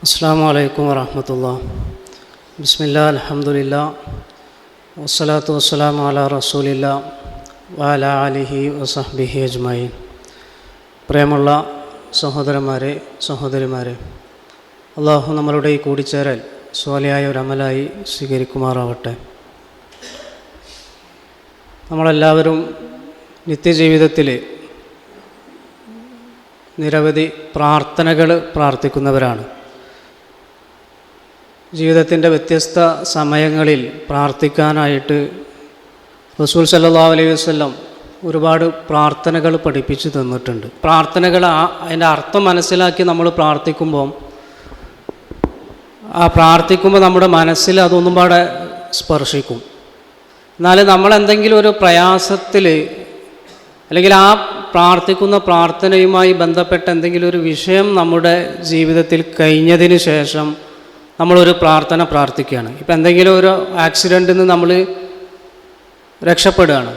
അസ്സലാമു അലൈക്കും വറഹ്മത്തുള്ളാഹി. ബിസ്മില്ലാ അൽഹംദുലില്ലാ വസ്സലാത്തു വസ്സലാമു അലാ റസൂലില്ലാ വഅലാ ആലിഹി വസഹ്ബിഹി അജ്മഈൻ. പ്രിയമുള്ള സഹോദരന്മാരെ, സഹോദരിമാരെ, അള്ളാഹു നമ്മളുടെ ഈ കൂടിച്ചേരൽ സ്വാലിഹായ ഒരു അമലായി സ്വീകരിക്കുമാറാവട്ടെ. നമ്മളെല്ലാവരും നിത്യജീവിതത്തിൽ നിരവധി പ്രാർത്ഥനകൾ പ്രാർത്ഥിക്കുന്നവരാണ്. ജീവിതത്തിൻ്റെ വ്യത്യസ്ത സമയങ്ങളിൽ പ്രാർത്ഥിക്കാനായിട്ട് റസൂൽ സല്ലല്ലാഹു അലൈഹി വസല്ലം ഒരുപാട് പ്രാർത്ഥനകൾ പഠിപ്പിച്ചു തന്നിട്ടുണ്ട്. പ്രാർത്ഥനകൾ അതിൻ്റെ അർത്ഥം മനസ്സിലാക്കി നമ്മൾ പ്രാർത്ഥിക്കുമ്പോൾ നമ്മുടെ മനസ്സിൽ അതൊന്നും പാടെ സ്പർശിക്കും. എന്നാൽ നമ്മളെന്തെങ്കിലും ഒരു പ്രയാസത്തിൽ അല്ലെങ്കിൽ ആ പ്രാർത്ഥിക്കുന്ന പ്രാർത്ഥനയുമായി ബന്ധപ്പെട്ട എന്തെങ്കിലും ഒരു വിഷയം നമ്മുടെ ജീവിതത്തിൽ കഴിഞ്ഞതിന് ശേഷം നമ്മളൊരു പ്രാർത്ഥന പ്രാർത്ഥിക്കുകയാണ്. ഇപ്പം എന്തെങ്കിലും ഒരു ആക്സിഡൻറ്റിൽ നിന്ന് നമ്മൾ രക്ഷപ്പെടുകയാണ്.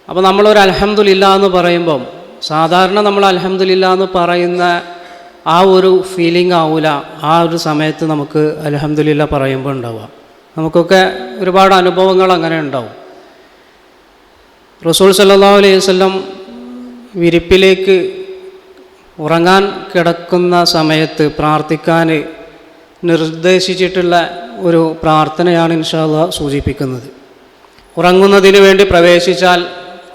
അപ്പോൾ നമ്മളൊരു അൽഹംദുലില്ലാ എന്ന് പറയുമ്പം സാധാരണ നമ്മൾ അൽഹംദുലില്ലാ എന്ന് പറയുന്ന ആ ഒരു ഫീലിംഗ് ആവില്ല ആ ഒരു സമയത്ത് നമുക്ക് അൽഹംദുലില്ലാ പറയുമ്പോൾ ഉണ്ടാവുക. നമുക്കൊക്കെ ഒരുപാട് അനുഭവങ്ങൾ അങ്ങനെ ഉണ്ടാവും. റസൂൽ സല്ലല്ലാഹു അലൈഹി വസല്ലം വിരിപ്പിലേക്ക് ഉറങ്ങാൻ കിടക്കുന്ന സമയത്ത് പ്രാർത്ഥിക്കാൻ നിർദ്ദേശിച്ചിട്ടുള്ള ഒരു പ്രാർത്ഥനയാണ് ഇൻഷാ അല്ലാഹ് സൂചിപ്പിക്കുന്നത്. ഉറങ്ങുന്നതിന് വേണ്ടി പ്രവേശിച്ചാൽ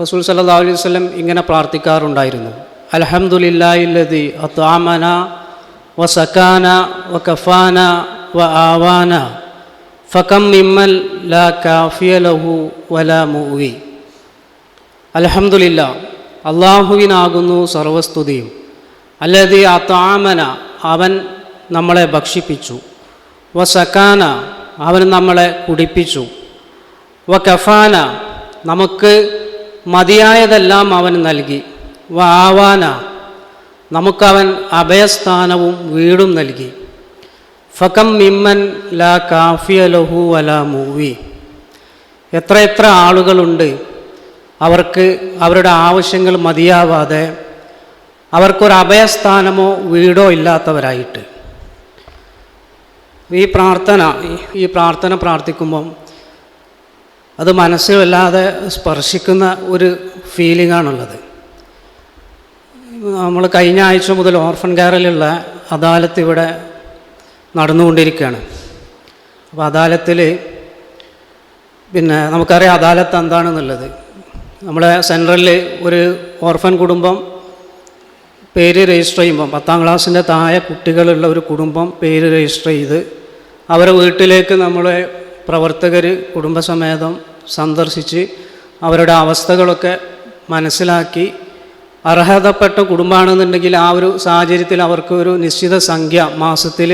റസൂൽ സല്ലല്ലാഹു അലൈഹി വസല്ലം ഇങ്ങനെ പ്രാർത്ഥിക്കാറുണ്ടായിരുന്നു: അൽഹംദുലില്ലാഹില്ലദി അത്അമന വസകാന വകഫാന വആവാന ഫകം മിമ്മൻ ലാ കാഫിയ ലഹു വലാ മുഅവി. അൽഹംദുലില്ലാ, അള്ളാഹുവിനാകുന്നു സർവസ്തുതിയും. അല്ലദി അത്അമന, അവൻ നമ്മളെ ഭക്ഷിപ്പിച്ചു. വസകാന, അവൻ നമ്മളെ കുടിപ്പിച്ചു. വകഫാന, നമുക്ക് മതിയായതെല്ലാം അവൻ നൽകി. വആവാന, നമുക്കവൻ അഭയസ്ഥാനവും വീടും നൽകി. ഫകം മിമ്മൻ ലാ കാഫിയ ലഹു വലാ മുഅവി. എത്ര ആളുകളുണ്ട് അവർക്ക് അവരുടെ ആവശ്യങ്ങൾ മതിയാവാതെ അവർക്കൊരു അഭയസ്ഥാനമോ വീടോ ഇല്ലാത്തവരായിട്ട്. ഈ പ്രാർത്ഥന പ്രാർത്ഥിക്കുമ്പം അത് മനസ്സിൽ വല്ലാതെ സ്പർശിക്കുന്ന ഒരു ഫീലിംഗാണുള്ളത്. നമ്മൾ കഴിഞ്ഞ ആഴ്ച മുതൽ ഓർഫൻ കെയറിലുള്ള അദാലത്ത് ഇവിടെ നടന്നുകൊണ്ടിരിക്കുകയാണ്. അപ്പോൾ അദാലത്തിൽ നമുക്കറിയാം അദാലത്ത് എന്താണെന്നുള്ളത്. നമ്മുടെ സെൻട്രലിൽ ഒരു ഓർഫൻ കുടുംബം പേര് രജിസ്റ്റർ ചെയ്യുമ്പം 10ാം ക്ലാസ്സിൻ്റെ താഴെ കുട്ടികളുള്ള ഒരു കുടുംബം പേര് രജിസ്റ്റർ ചെയ്ത് അവരെ വീട്ടിലേക്ക് നമ്മളെ പ്രവർത്തകർ കുടുംബസമേതം സന്ദർശിച്ച് അവരുടെ അവസ്ഥകളൊക്കെ മനസ്സിലാക്കി അർഹതപ്പെട്ട കുടുംബമാണെന്നുണ്ടെങ്കിൽ ആ ഒരു സാഹചര്യത്തിൽ അവർക്ക് ഒരു നിശ്ചിത സംഖ്യ മാസത്തിൽ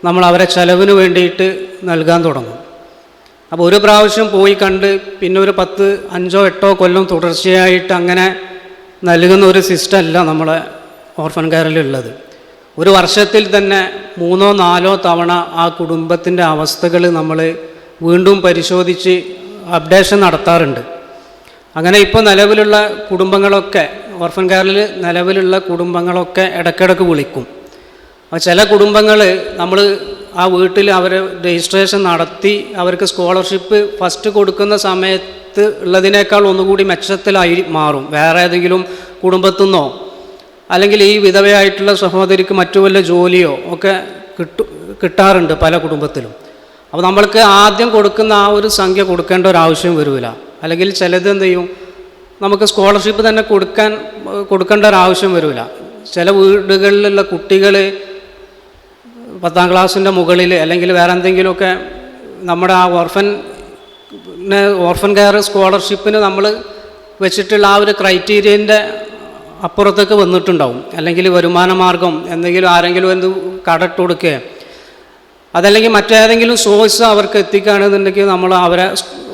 നമ്മൾ അവരെ ചെലവിന് വേണ്ടിയിട്ട് നൽകാൻ തുടങ്ങും. അപ്പോൾ ഒരു പ്രാവശ്യം പോയി കണ്ട് പിന്നെ ഒരു 10, 5, 8 കൊല്ലം തുടർച്ചയായിട്ട് അങ്ങനെ നൽകുന്ന ഒരു സിസ്റ്റം അല്ല നമ്മളെ ഓർഫൻ കെയറിലുള്ളത്. ഒരു വർഷത്തിൽ തന്നെ 3, 4 തവണ ആ കുടുംബത്തിൻ്റെ അവസ്ഥകൾ നമ്മൾ വീണ്ടും പരിശോധിച്ച് അപ്ഡേഷൻ നടത്താറുണ്ട്. അങ്ങനെ ഇപ്പോൾ നിലവിലുള്ള കുടുംബങ്ങളൊക്കെ ഓർഫൻ കെയറിൽ നിലവിലുള്ള കുടുംബങ്ങളൊക്കെ ഇടയ്ക്കിടയ്ക്ക് വിളിക്കും. അപ്പോൾ ചില കുടുംബങ്ങൾ നമ്മൾ ആ വീട്ടിൽ അവർ രജിസ്ട്രേഷൻ നടത്തി അവർക്ക് സ്കോളർഷിപ്പ് ഫസ്റ്റ് കൊടുക്കുന്ന സമയത്ത് ഉള്ളതിനേക്കാൾ ഒന്നുകൂടി മെച്ചത്തിലായി മാറും. വേറെ ഏതെങ്കിലും കുടുംബത്തു നിന്നോ അല്ലെങ്കിൽ ഈ വിധവയായിട്ടുള്ള സഹോദരിക്ക് മറ്റു വല്ല ജോലിയോ ഒക്കെ കിട്ടാറുണ്ട് പല കുടുംബത്തിലും. അപ്പോൾ നമ്മൾക്ക് ആദ്യം കൊടുക്കുന്ന ആ ഒരു സംഖ്യ കൊടുക്കേണ്ട ഒരാവശ്യം വരില്ല. അല്ലെങ്കിൽ ചിലത് എന്ത് ചെയ്യും, നമുക്ക് സ്കോളർഷിപ്പ് തന്നെ കൊടുക്കേണ്ട ഒരാവശ്യം വരില്ല. ചില വീടുകളിലുള്ള കുട്ടികൾ 10ാം ക്ലാസ്സിൻ്റെ മുകളിൽ അല്ലെങ്കിൽ വേറെ എന്തെങ്കിലുമൊക്കെ നമ്മുടെ ആ ഓർഫൻ കെയർ സ്കോളർഷിപ്പിന് നമ്മൾ വെച്ചിട്ടുള്ള ആ ഒരു ക്രൈറ്റീരിയൻ്റെ അപ്പുറത്തേക്ക് വന്നിട്ടുണ്ടാവും. അല്ലെങ്കിൽ വരുമാന മാർഗം എന്തെങ്കിലും ആരെങ്കിലും കടട്ട് കൊടുക്കുക, അതല്ലെങ്കിൽ മറ്റേതെങ്കിലും സോഴ്സ് അവർക്ക് എത്തിക്കുകയാണെന്നുണ്ടെങ്കിൽ നമ്മൾ അവരെ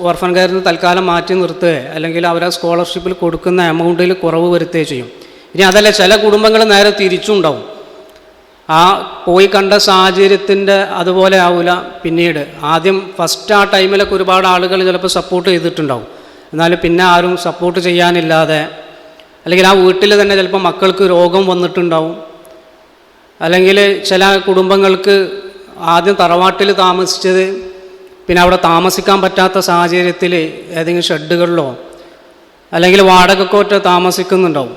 ഓർഫൻ കെയറിൽ നിന്ന് തൽക്കാലം മാറ്റി നിർത്തുകയോ അല്ലെങ്കിൽ അവരെ സ്കോളർഷിപ്പിൽ കൊടുക്കുന്ന എമൗണ്ടിൽ കുറവ് വരുത്തുകയോ ചെയ്യും. ഇനി അതല്ല, ചില കുടുംബങ്ങൾ നേരെ തിരിച്ചുണ്ടാവും. ആ പോയി കണ്ട സാഹചര്യത്തിൻ്റെ അതുപോലെ ആവില്ല. പിന്നീട് ആദ്യം ഫസ്റ്റ് ആ ടൈമിലൊക്കെ ഒരുപാട് ആളുകൾ ചിലപ്പോൾ സപ്പോർട്ട് ചെയ്തിട്ടുണ്ടാവും. എന്നാലും പിന്നെ ആരും സപ്പോർട്ട് ചെയ്യാനില്ലാതെ അല്ലെങ്കിൽ ആ വീട്ടിൽ തന്നെ ചിലപ്പോൾ മക്കൾക്ക് രോഗം വന്നിട്ടുണ്ടാവും. അല്ലെങ്കിൽ ചില കുടുംബങ്ങൾക്ക് ആദ്യം തറവാട്ടിൽ താമസിച്ചത് പിന്നെ അവിടെ താമസിക്കാൻ പറ്റാത്ത സാഹചര്യത്തിൽ ഏതെങ്കിലും ഷെഡുകളിലോ അല്ലെങ്കിൽ വാടകക്കോറ്റോ താമസിക്കുന്നുണ്ടാവും.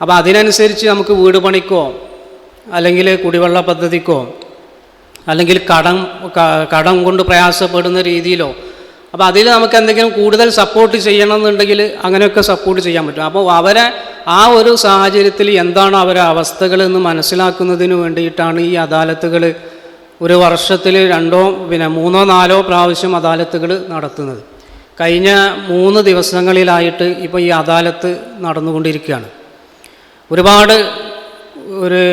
അപ്പോൾ അതിനനുസരിച്ച് നമുക്ക് വീട് പണിക്കോ അല്ലെങ്കിൽ കുടിവെള്ള പദ്ധതിക്കോ അല്ലെങ്കിൽ കടം കൊണ്ട് പ്രയാസപ്പെടുന്ന രീതിയിലോ അപ്പോൾ അതിൽ നമുക്ക് എന്തെങ്കിലും കൂടുതൽ സപ്പോർട്ട് ചെയ്യണമെന്നുണ്ടെങ്കിൽ അങ്ങനെയൊക്കെ സപ്പോർട്ട് ചെയ്യാൻ പറ്റും. അപ്പോൾ അവരെ ആ ഒരു സാഹചര്യത്തിൽ എന്താണ് അവരെ അവസ്ഥകളെന്ന് മനസ്സിലാക്കുന്നതിന് വേണ്ടിയിട്ടാണ് ഈ അദാലത്തുകൾ ഒരു വർഷത്തിൽ 3 4 പ്രാവശ്യം അദാലത്തുകൾ നടത്തുന്നത്. കഴിഞ്ഞ 3 ദിവസങ്ങളിലായിട്ട് ഇപ്പോൾ ഈ അദാലത്ത് നടന്നുകൊണ്ടിരിക്കുകയാണ്. ഒരുപാട് ഒരു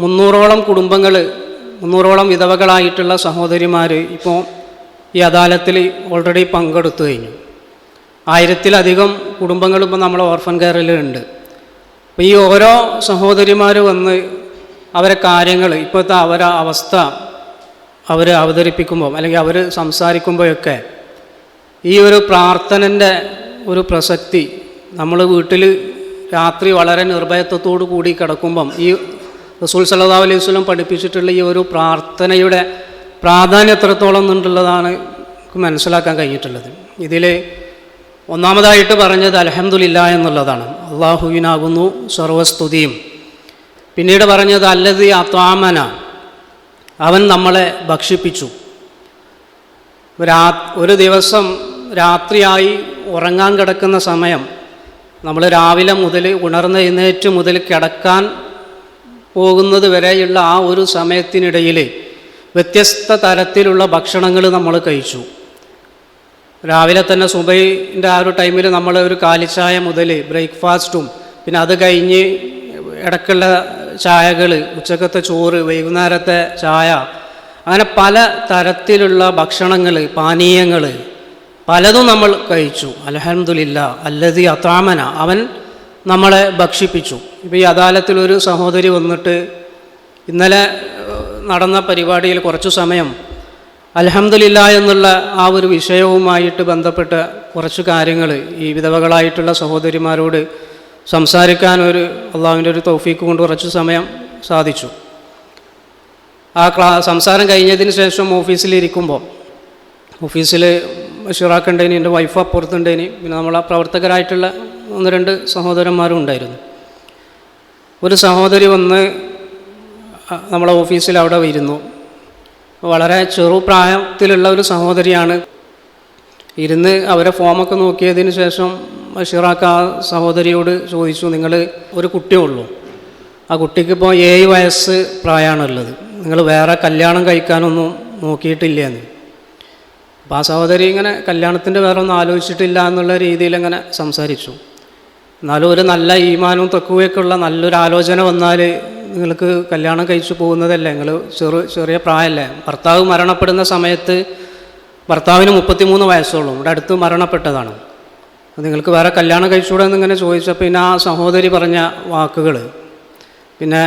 300ഓളം കുടുംബങ്ങൾ 300ഓളം വിധവകളായിട്ടുള്ള സഹോദരിമാർ ഇപ്പോൾ ഈ അദാലത്തിൽ ഓൾറെഡി പങ്കെടുത്തു കഴിഞ്ഞു. 1000-ലധികം കുടുംബങ്ങൾ ഇപ്പോൾ നമ്മളെ ഓർഫൻ കെയറിലുണ്ട്. അപ്പോൾ ഈ ഓരോ സഹോദരിമാർ വന്ന് അവരെ കാര്യങ്ങൾ ഇപ്പോഴത്തെ അവരെ അവസ്ഥ അവർ അവതരിപ്പിക്കുമ്പോൾ അല്ലെങ്കിൽ അവർ സംസാരിക്കുമ്പോഴൊക്കെ ഈ ഒരു പ്രാർത്ഥനൻ്റെ ഒരു പ്രസക്തി നമ്മൾ വീട്ടിൽ രാത്രി വളരെ നിർഭയത്വത്തോടു കൂടി കിടക്കുമ്പം ഈ റസൂൽ സല്ലല്ലാഹു അലൈഹി വസല്ലം പഠിപ്പിച്ചിട്ടുള്ള ഈ ഒരു പ്രാർത്ഥനയുടെ പ്രാധാന്യം എത്രത്തോളം എന്നുള്ളതാണ് മനസ്സിലാക്കാൻ കഴിഞ്ഞിട്ടുള്ളത്. ഇതിൽ ഒന്നാമതായിട്ട് പറഞ്ഞത് അൽഹംദുലില്ലാ എന്നുള്ളതാണ്. അല്ലാഹുവിനാകുന്നു സർവസ്തുതിയും. പിന്നീട് പറഞ്ഞത് അല്ലദീ അത്വാമന, അവൻ നമ്മളെ ഭക്ഷിപ്പിച്ചു. ഒരു ദിവസം രാത്രിയായി ഉറങ്ങാൻ കിടക്കുന്ന സമയം നമ്മൾ രാവിലെ മുതൽ ഉണർന്നെഴുന്നേറ്റ് മുതൽ കിടക്കാൻ പോകുന്നത് വരെയുള്ള ആ ഒരു സമയത്തിനിടയിൽ വ്യത്യസ്ത തരത്തിലുള്ള ഭക്ഷണങ്ങൾ നമ്മൾ കഴിച്ചു. രാവിലെ തന്നെ സുബഹിൻ്റെ ആ ഒരു ടൈമിൽ നമ്മൾ ഒരു കാലിച്ചായ മുതൽ ബ്രേക്ക്ഫാസ്റ്റും പിന്നെ അത് കഴിഞ്ഞ് ഇടയ്ക്കുള്ള ചായകൾ, ഉച്ചക്കത്തെ ചോറ്, വൈകുന്നേരത്തെ ചായ, അങ്ങനെ പല തരത്തിലുള്ള ഭക്ഷണങ്ങൾ, പാനീയങ്ങൾ പലതും നമ്മൾ കഴിച്ചു. അൽഹംദുലില്ലാ അല്ലദീ അത്വാമന, അവൻ നമ്മളെ ഭക്ഷിപ്പിച്ചു. ഇപ്പോൾ ഈ അദാലത്തിലൊരു സഹോദരി വന്നിട്ട് ഇന്നലെ നടന്ന പരിപാടിയിൽ കുറച്ചു സമയം അൽഹംദുലില്ലാ എന്നുള്ള ആ ഒരു വിഷയവുമായിട്ട് ബന്ധപ്പെട്ട കുറച്ച് കാര്യങ്ങൾ ഈ വിധവകളായിട്ടുള്ള സഹോദരിമാരോട് സംസാരിക്കാൻ അള്ളാഹുവിൻ്റെ ഒരു തൗഫീക്ക് കൊണ്ട് കുറച്ച് സമയം സാധിച്ചു. ആ സംസാരം കഴിഞ്ഞതിന് ശേഷം ഓഫീസിലിരിക്കുമ്പോൾ, ഓഫീസിൽ ഷിറാക്കുണ്ടേനി, എൻ്റെ വൈഫ് അപ്പുറത്തുണ്ടേനി, പിന്നെ നമ്മളെ പ്രവർത്തകരായിട്ടുള്ള 1-2 സഹോദരന്മാരും ഉണ്ടായിരുന്നു. ഒരു സഹോദരി വന്ന് നമ്മളെ ഓഫീസിൽ അവിടെ ഇരുന്നു. വളരെ ചെറുപ്രായത്തിലുള്ള ഒരു സഹോദരിയാണ്. ഇരുന്ന് അവരെ ഫോമൊക്കെ നോക്കിയതിന് ശേഷം ഷിറാക്ക് ആ സഹോദരിയോട് ചോദിച്ചു, നിങ്ങൾ ഒരു കുട്ടിയേ ഉള്ളൂ, ആ കുട്ടിക്കിപ്പോൾ 7 വയസ്സ് പ്രായമാണുള്ളത്, നിങ്ങൾ വേറെ കല്യാണം കഴിക്കാനൊന്നും നോക്കിയിട്ടില്ല എന്ന്. അപ്പോൾ ആ സഹോദരി ഇങ്ങനെ കല്യാണത്തിൻ്റെ വേറെ ഒന്നും ആലോചിച്ചിട്ടില്ല എന്നുള്ള രീതിയിൽ അങ്ങനെ സംസാരിച്ചു. എന്നാലും ഒരു നല്ല ഈമാനും തഖ്വയൊക്കെ ഉള്ള നല്ലൊരു ആലോചന വന്നാൽ നിങ്ങൾക്ക് കല്യാണം കഴിച്ചു പോകുന്നതല്ലേ, നിങ്ങൾ ചെറിയ പ്രായമല്ലേ. ഭർത്താവ് മരണപ്പെടുന്ന സമയത്ത് ഭർത്താവിന് 33 വയസ്സുള്ളൂ, ഇവിടെ അടുത്ത് മരണപ്പെട്ടതാണ്. നിങ്ങൾക്ക് വേറെ കല്യാണം കഴിച്ചുകൂടെ എന്നിങ്ങനെ ചോദിച്ചപ്പോൾ പിന്നെ ആ സഹോദരി പറഞ്ഞ വാക്കുകൾ, പിന്നെ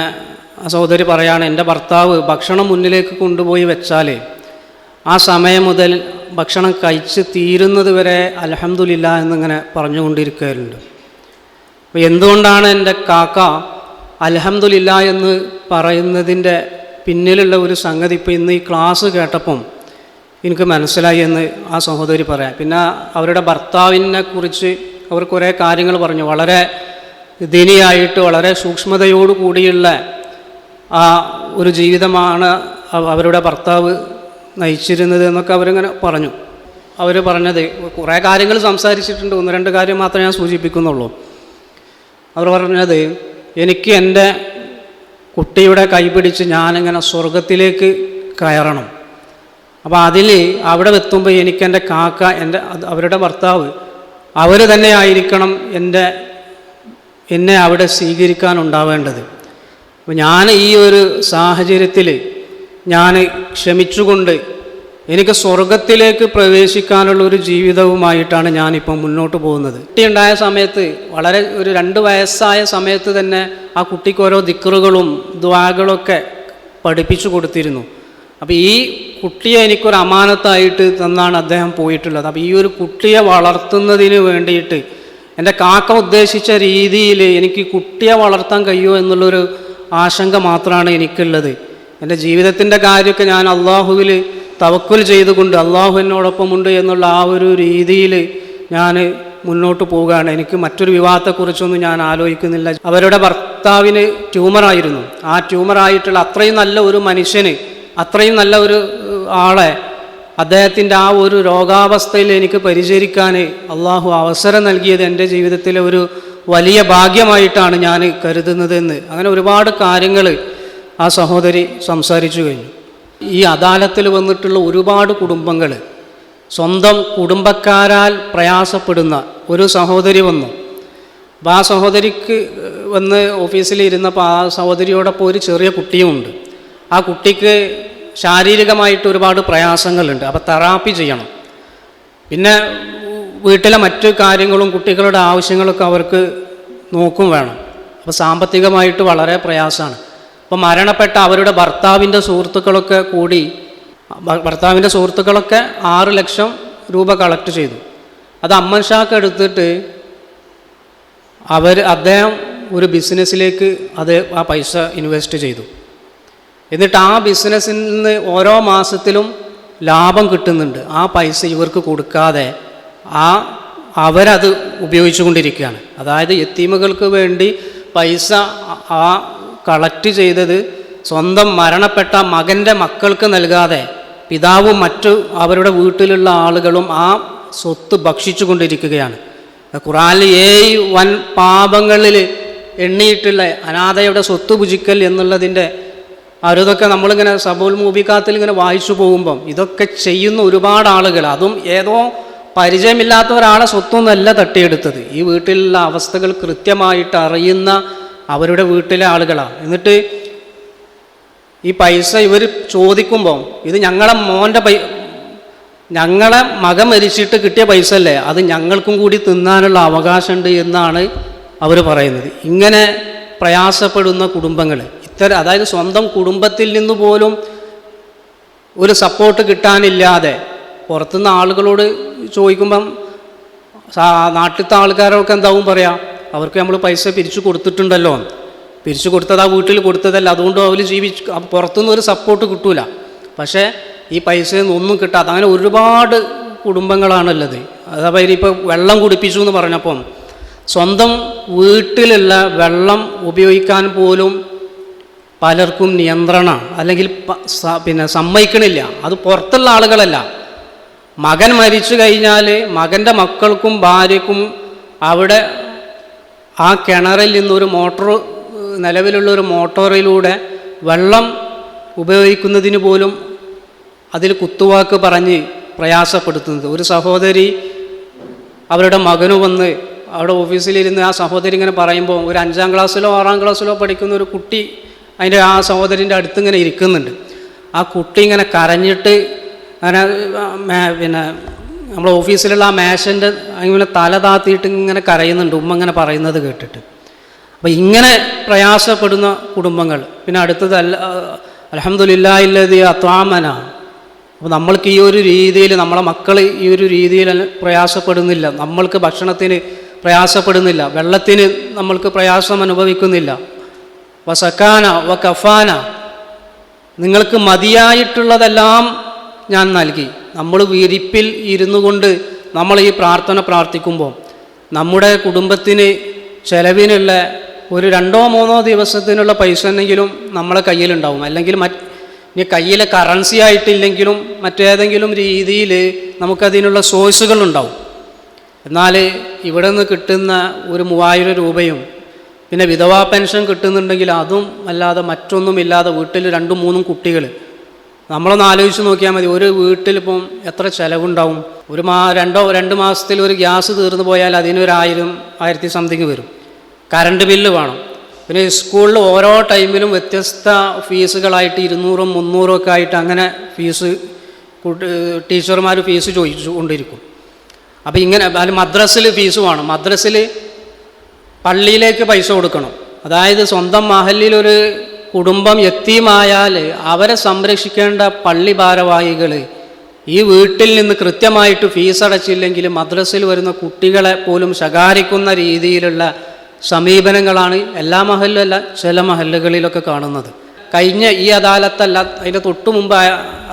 ആ സഹോദരി പറയാണ്, എൻ്റെ ഭർത്താവ് ഭക്ഷണം മുന്നിലേക്ക് കൊണ്ടുപോയി വെച്ചാൽ ആ സമയം മുതൽ ഭക്ഷണം കഴിച്ച് തീരുന്നത് വരെ അൽഹംദുലില്ലാ എന്നിങ്ങനെ പറഞ്ഞുകൊണ്ടിരിക്കുകയുണ്ട്. അപ്പോൾ എന്തുകൊണ്ടാണ് എൻ്റെ കാക്ക അൽഹംദുലില്ലാ എന്ന് പറയുന്നതിൻ്റെ പിന്നിലുള്ള ഒരു സംഗതി ഇപ്പോൾ ഇന്ന് ഈ ക്ലാസ് കേട്ടപ്പം എനിക്ക് മനസ്സിലായി എന്ന് ആ സഹോദരി പറയാം. പിന്നെ അവരുടെ ഭർത്താവിനെ കുറിച്ച് അവർ കുറേ കാര്യങ്ങൾ പറഞ്ഞു. വളരെ ദീനിയായിട്ട് വളരെ സൂക്ഷ്മതയോടു കൂടിയുള്ള ആ ഒരു ജീവിതമാണ് അവരുടെ ഭർത്താവ് നയിച്ചിരുന്നത് എന്നൊക്കെ അവരിങ്ങനെ പറഞ്ഞു. അവർ പറഞ്ഞത് കുറേ കാര്യങ്ങൾ സംസാരിച്ചിട്ടുണ്ട്, 1-2 കാര്യം മാത്രമേ ഞാൻ സൂചിപ്പിക്കുന്നുള്ളൂ. അവർ പറഞ്ഞത്, എനിക്ക് എൻ്റെ കുട്ടിയുടെ കൈപിടിച്ച് ഞാനിങ്ങനെ സ്വർഗത്തിലേക്ക് കയറണം. അപ്പോൾ അവിടെ എത്തുമ്പോൾ എനിക്ക് എൻ്റെ കാക്ക, അവരുടെ ഭർത്താവ് അവർ തന്നെ ആയിരിക്കണം എന്നെ അവിടെ സ്വീകരിക്കാനുണ്ടാവേണ്ടത്. അപ്പോൾ ഞാൻ ഈ ഒരു സാഹചര്യത്തിൽ ഞാൻ ക്ഷമിച്ചുകൊണ്ട് എനിക്ക് സ്വർഗത്തിലേക്ക് പ്രവേശിക്കാനുള്ള ഒരു ജീവിതവുമായിട്ടാണ് ഞാനിപ്പം മുന്നോട്ട് പോകുന്നത്. കുട്ടിയുണ്ടായ സമയത്ത് വളരെ ഒരു 2 വയസ്സായ സമയത്ത് തന്നെ ആ കുട്ടിക്ക് ഓരോ ദിക്റുകളും ദുആകളൊക്കെ പഠിപ്പിച്ചു കൊടുത്തിരുന്നു. അപ്പോൾ ഈ കുട്ടിയെ എനിക്കൊരു അമാനത്തായിട്ട് തന്നാണ് അദ്ദേഹം പോയിട്ടുള്ളത്. അപ്പോൾ ഈ ഒരു കുട്ടിയെ വളർത്തുന്നതിന് വേണ്ടിയിട്ട് എൻ്റെ കാക്ക ഉദ്ദേശിച്ച രീതിയിൽ എനിക്ക് കുട്ടിയെ വളർത്താൻ കഴിയുമോ എന്നുള്ളൊരു ആശങ്ക മാത്രമാണ് എനിക്കുള്ളത്. എൻ്റെ ജീവിതത്തിൻ്റെ കാര്യമൊക്കെ ഞാൻ അള്ളാഹുവിൽ തവക്കുൽ ചെയ്തുകൊണ്ട് അള്ളാഹു എന്നോടൊപ്പമുണ്ട് എന്നുള്ള ആ ഒരു രീതിയിൽ ഞാൻ മുന്നോട്ട് പോവുകയാണ്. എനിക്ക് മറ്റൊരു വിവാഹത്തെക്കുറിച്ചൊന്നും ഞാൻ ആലോചിക്കുന്നില്ല. അവരുടെ ഭർത്താവിന് ട്യൂമറായിരുന്നു. ആ ട്യൂമറായിട്ടുള്ള അത്രയും നല്ല ഒരു മനുഷ്യന്, അത്രയും നല്ല ഒരു ആളെ, അദ്ദേഹത്തിൻ്റെ ആ ഒരു രോഗാവസ്ഥയിൽ എനിക്ക് പരിചരിക്കാൻ അള്ളാഹു അവസരം നൽകിയത് എൻ്റെ ജീവിതത്തിലെ ഒരു വലിയ ഭാഗ്യമായിട്ടാണ് ഞാൻ കരുതുന്നതെന്ന്. അങ്ങനെ ഒരുപാട് കാര്യങ്ങൾ ആ സഹോദരി സംസാരിച്ചു കഴിഞ്ഞു. ഈ അദാലത്തിൽ വന്നിട്ടുള്ള ഒരുപാട് കുടുംബങ്ങൾ സ്വന്തം കുടുംബക്കാരാൽ പ്രയാസപ്പെടുന്ന ഒരു സഹോദരി വന്നു. അപ്പോൾ ആ സഹോദരിക്ക് വന്ന് ഓഫീസിൽ ഇരുന്നപ്പോൾ ആ സഹോദരിയോടൊപ്പം ഒരു ചെറിയ കുട്ടിയുമുണ്ട്. ആ കുട്ടിക്ക് ശാരീരികമായിട്ട് ഒരുപാട് പ്രയാസങ്ങളുണ്ട്. അപ്പോൾ തെറാപ്പി ചെയ്യണം. പിന്നെ വീട്ടിലെ മറ്റു കാര്യങ്ങളും കുട്ടികളുടെ ആവശ്യങ്ങളൊക്കെ അവർക്ക് നോക്കും വേണം. അപ്പോൾ സാമ്പത്തികമായിട്ട് വളരെ പ്രയാസമാണ്. അപ്പോൾ മരണപ്പെട്ട അവരുടെ ഭർത്താവിൻ്റെ സുഹൃത്തുക്കളൊക്കെ കൂടി, ഭർത്താവിൻ്റെ സുഹൃത്തുക്കളൊക്കെ 6 ലക്ഷം രൂപ കളക്ട് ചെയ്തു. അത് അമ്മൻ ഷാക്ക് എടുത്തിട്ട് അദ്ദേഹം ഒരു ബിസിനസ്സിലേക്ക് ആ പൈസ ഇൻവെസ്റ്റ് ചെയ്തു. എന്നിട്ട് ആ ബിസിനസ്സിൽ നിന്ന് ഓരോ മാസത്തിലും ലാഭം കിട്ടുന്നുണ്ട്. ആ പൈസ ഇവർക്ക് കൊടുക്കാതെ അവരത് ഉപയോഗിച്ചു കൊണ്ടിരിക്കുകയാണ്. അതായത് യത്തീമുകൾക്ക് വേണ്ടി പൈസ ആ കളക്ട് ചെയ്തത് സ്വന്തം മരണപ്പെട്ട മകൻ്റെ മക്കൾക്ക് നൽകാതെ പിതാവും മറ്റു അവരുടെ വീട്ടിലുള്ള ആളുകളും ആ സ്വത്ത് ഭക്ഷിച്ചു കൊണ്ടിരിക്കുകയാണ്. ഖുർആനിൽ 7 വൻ പാപങ്ങളിൽ എണ്ണിയിട്ടുള്ള അനാഥയുടെ സ്വത്ത് ഭുജിക്കൽ എന്നുള്ളതിൻ്റെ അതൊക്കെ നമ്മളിങ്ങനെ സബൂൽ മൂബിക്കാത്തിൽ ഇങ്ങനെ വായിച്ചു പോകുമ്പം ഇതൊക്കെ ചെയ്യുന്ന ഒരുപാട് ആളുകൾ, അതും ഏതോ പരിചയമില്ലാത്ത ഒരാളെ സ്വത്തൊന്നുമല്ല തട്ടിയെടുത്തത്. ഈ വീട്ടിലുള്ള അവസ്ഥകൾ കൃത്യമായിട്ട് അറിയുന്ന അവരുടെ വീട്ടിലെ ആളുകളാണ്. എന്നിട്ട് ഈ പൈസ ഇവർ ചോദിക്കുമ്പോൾ ഇത് ഞങ്ങളെ മകൻ മരിച്ചിട്ട് കിട്ടിയ പൈസ അല്ലേ, അത് ഞങ്ങൾക്കും കൂടി തിന്നാനുള്ള അവകാശമുണ്ട് എന്നാണ് അവർ പറയുന്നത്. ഇങ്ങനെ പ്രയാസപ്പെടുന്ന കുടുംബങ്ങൾ, അതായത് സ്വന്തം കുടുംബത്തിൽ നിന്ന് പോലും ഒരു സപ്പോർട്ട് കിട്ടാനില്ലാതെ പുറത്തുനിന്ന് ആളുകളോട് ചോദിക്കുമ്പം നാട്ടിലത്തെ ആൾക്കാരൊക്കെ എന്താവും പറയാം, അവർക്ക് നമ്മൾ പൈസ പിരിച്ചു കൊടുത്തിട്ടുണ്ടല്ലോ, പിരിച്ചു കൊടുത്തത് ആ വീട്ടിൽ കൊടുത്തതല്ല, അതുകൊണ്ട് അവർ പുറത്തുനിന്ന് ഒരു സപ്പോർട്ട് കിട്ടൂല. പക്ഷേ ഈ പൈസയൊന്നും ഒന്നും കിട്ടാത്ത അങ്ങനെ ഒരുപാട് കുടുംബങ്ങളാണുള്ളത്. അതേപോലെ ഇപ്പോൾ വെള്ളം കുടിപ്പിച്ചു എന്ന് പറഞ്ഞപ്പം സ്വന്തം വീട്ടിലുള്ള വെള്ളം ഉപയോഗിക്കാൻ പോലും പലർക്കും നിയന്ത്രണം അല്ലെങ്കിൽ സമ്മതിക്കണില്ല. അത് പുറത്തുള്ള ആളുകളല്ല. മകൻ മരിച്ചു കഴിഞ്ഞാൽ മകൻ്റെ മക്കൾക്കും ഭാര്യയ്ക്കും അവിടെ ആ കിണറിൽ നിന്നൊരു നിലവിലുള്ളൊരു മോട്ടോറിലൂടെ വെള്ളം ഉപയോഗിക്കുന്നതിന് പോലും അതിൽ കുത്തുവാക്ക് പറഞ്ഞ് പ്രയാസപ്പെടുത്തുന്നത്. ഒരു സഹോദരി അവരുടെ മകനു വന്ന് അവിടെ ഓഫീസിലിരുന്ന് ആ സഹോദരി ഇങ്ങനെ പറയുമ്പോൾ ഒരു 5ാം ക്ലാസ്സിലോ 6ാം ക്ലാസ്സിലോ പഠിക്കുന്ന ഒരു കുട്ടി അതിൻ്റെ ആ സഹോദരിൻ്റെ അടുത്ത് ഇങ്ങനെ ഇരിക്കുന്നുണ്ട്. ആ കുട്ടി ഇങ്ങനെ കരഞ്ഞിട്ട് അങ്ങനെ നമ്മുടെ ഓഫീസിലുള്ള ആ മേശൻ്റെ ഇങ്ങനെ തല താത്തിയിട്ട് ഇങ്ങനെ കരയുന്നുണ്ട്, ഉമ്മ ഇങ്ങനെ പറയുന്നത് കേട്ടിട്ട്. അപ്പോൾ ഇങ്ങനെ പ്രയാസപ്പെടുന്ന കുടുംബങ്ങൾ. പിന്നെ അടുത്തത് അൽഹംദുലില്ലാഹില്ലദീ അത്വാമന. അപ്പോൾ നമ്മൾക്ക് ഈ ഒരു രീതിയിൽ നമ്മളെ മക്കൾ ഈ ഒരു രീതിയിൽ പ്രയാസപ്പെടുന്നില്ല, നമ്മൾക്ക് ഭക്ഷണത്തിന് പ്രയാസപ്പെടുന്നില്ല, വെള്ളത്തിന് നമ്മൾക്ക് പ്രയാസം അനുഭവിക്കുന്നില്ല. വസക്കാന വകഫാന, നിങ്ങൾക്ക് മതിയായിട്ടുള്ളതെല്ലാം ഞാൻ നൽകി. നമ്മൾ വിരിപ്പിൽ ഇരുന്നു കൊണ്ട് നമ്മൾ ഈ പ്രാർത്ഥിക്കുമ്പോൾ നമ്മുടെ കുടുംബത്തിന് ചെലവിനുള്ള ഒരു 2-3 ദിവസത്തിനുള്ള പൈസ എന്നെങ്കിലും നമ്മളെ കയ്യിലുണ്ടാവും. അല്ലെങ്കിൽ ഇനി കയ്യിൽ കറൻസി ആയിട്ടില്ലെങ്കിലും മറ്റേതെങ്കിലും രീതിയിൽ നമുക്കതിനുള്ള സോഴ്സുകളുണ്ടാവും. എന്നാൽ ഇവിടെ നിന്ന് കിട്ടുന്ന ഒരു 3000 രൂപയും പിന്നെ വിധവാ പെൻഷൻ കിട്ടുന്നുണ്ടെങ്കിൽ അതും അല്ലാതെ മറ്റൊന്നുമില്ലാതെ വീട്ടിൽ 2-3 കുട്ടികൾ, നമ്മളൊന്ന് ആലോചിച്ച് നോക്കിയാൽ മതി. ഒരു വീട്ടിലിപ്പം എത്ര ചിലവുണ്ടാവും? 2 മാസത്തിൽ ഒരു ഗ്യാസ് തീർന്നു പോയാൽ അതിനൊരു 1000 സംതിങ് വരും. കറണ്ട് ബില്ല് വേണം. പിന്നെ സ്കൂളിൽ ഓരോ ടൈമിലും വ്യത്യസ്ത ഫീസുകളായിട്ട് 200-300 ഒക്കെ ആയിട്ട് അങ്ങനെ ഫീസ് ടീച്ചർമാർ ഫീസ് ചോദിച്ചു കൊണ്ടിരിക്കും. അപ്പോൾ ഇങ്ങനെ മദ്രസിൽ ഫീസ് വേണം. മദ്രസിൽ പള്ളിയിലേക്ക് പൈസ കൊടുക്കണം. അതായത് സ്വന്തം മഹല്ലിലൊരു കുടുംബം യത്തീമായാൽ അവരെ സംരക്ഷിക്കേണ്ട പള്ളി ഭാരവാഹികൾ ഈ വീട്ടിൽ നിന്ന് കൃത്യമായിട്ട് ഫീസ് അടച്ചില്ലെങ്കിൽ മദ്രസയിൽ വരുന്ന കുട്ടികളെ പോലും ശകാരിക്കുന്ന രീതിയിലുള്ള സമീപനങ്ങളാണ് എല്ലാ മഹലിലും അല്ല, ചില മഹല്ലുകളിലൊക്കെ കാണുന്നത്. കഴിഞ്ഞ ഈ അദാലത്തല്ല, അതിൻ്റെ തൊട്ട് മുമ്പ്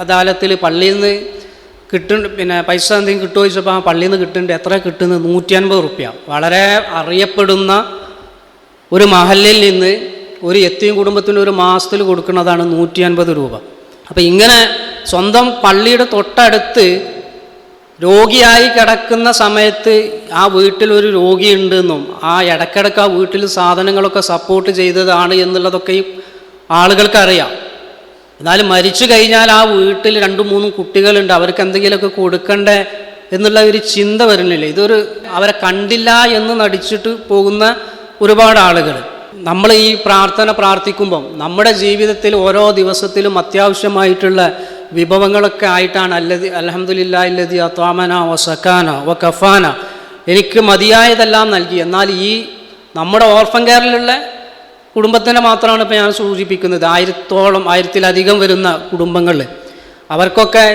അദാലത്തിൽ പള്ളിയിൽ നിന്ന് പിന്നെ പൈസ എന്തെങ്കിലും കിട്ടുമോ ചോദിച്ചപ്പോൾ ആ പള്ളിയിൽ നിന്ന് കിട്ടുന്നുണ്ട്. എത്ര കിട്ടുന്നത്? 150 റുപ്യ. വളരെ അറിയപ്പെടുന്ന ഒരു മഹല്ലിൽ നിന്ന് ഒരു യത്തീം കുടുംബത്തിന് ഒരു മാസത്തിൽ കൊടുക്കുന്നതാണ് 150 രൂപ. അപ്പം ഇങ്ങനെ സ്വന്തം പള്ളിയുടെ തൊട്ടടുത്ത് രോഗിയായി കിടക്കുന്ന സമയത്ത് ആ വീട്ടിലൊരു രോഗിയുണ്ടെന്നും ആ ഇടയ്ക്കിടയ്ക്ക് ആ വീട്ടിൽ സാധനങ്ങളൊക്കെ സപ്പോർട്ട് ചെയ്തതാണ് എന്നുള്ളതൊക്കെ ഈ ആളുകൾക്കറിയാം. എന്നാലും മരിച്ചു കഴിഞ്ഞാൽ ആ വീട്ടിൽ 2-3 കുട്ടികളുണ്ട്, അവർക്ക് എന്തെങ്കിലുമൊക്കെ കൊടുക്കണ്ടേ എന്നുള്ള ഒരു ചിന്ത വരുന്നില്ല. ഇതൊരു അവരെ കണ്ടില്ല എന്ന് നടിച്ചിട്ട് പോകുന്ന ഒരുപാട് ആളുകൾ. നമ്മൾ ഈ പ്രാർത്ഥിക്കുമ്പം നമ്മുടെ ജീവിതത്തിൽ ഓരോ ദിവസത്തിലും അത്യാവശ്യമായിട്ടുള്ള വിഭവങ്ങളൊക്കെ ആയിട്ടാണ് അൽഹംദുലില്ലാഹി അല്ലദീ അത്അമന വസക്കാന വകഫാന, എനിക്ക് മതിയായതെല്ലാം നൽകി. എന്നാൽ ഈ നമ്മുടെ ഓർഫൻ കെയറിലുള്ള കുടുംബത്തിനെ മാത്രമാണ് ഇപ്പോൾ ഞാൻ സൂചിപ്പിക്കുന്നത്. 1000-ത്തിലധികം വരുന്ന കുടുംബങ്ങളിൽ അവർക്കൊക്കെ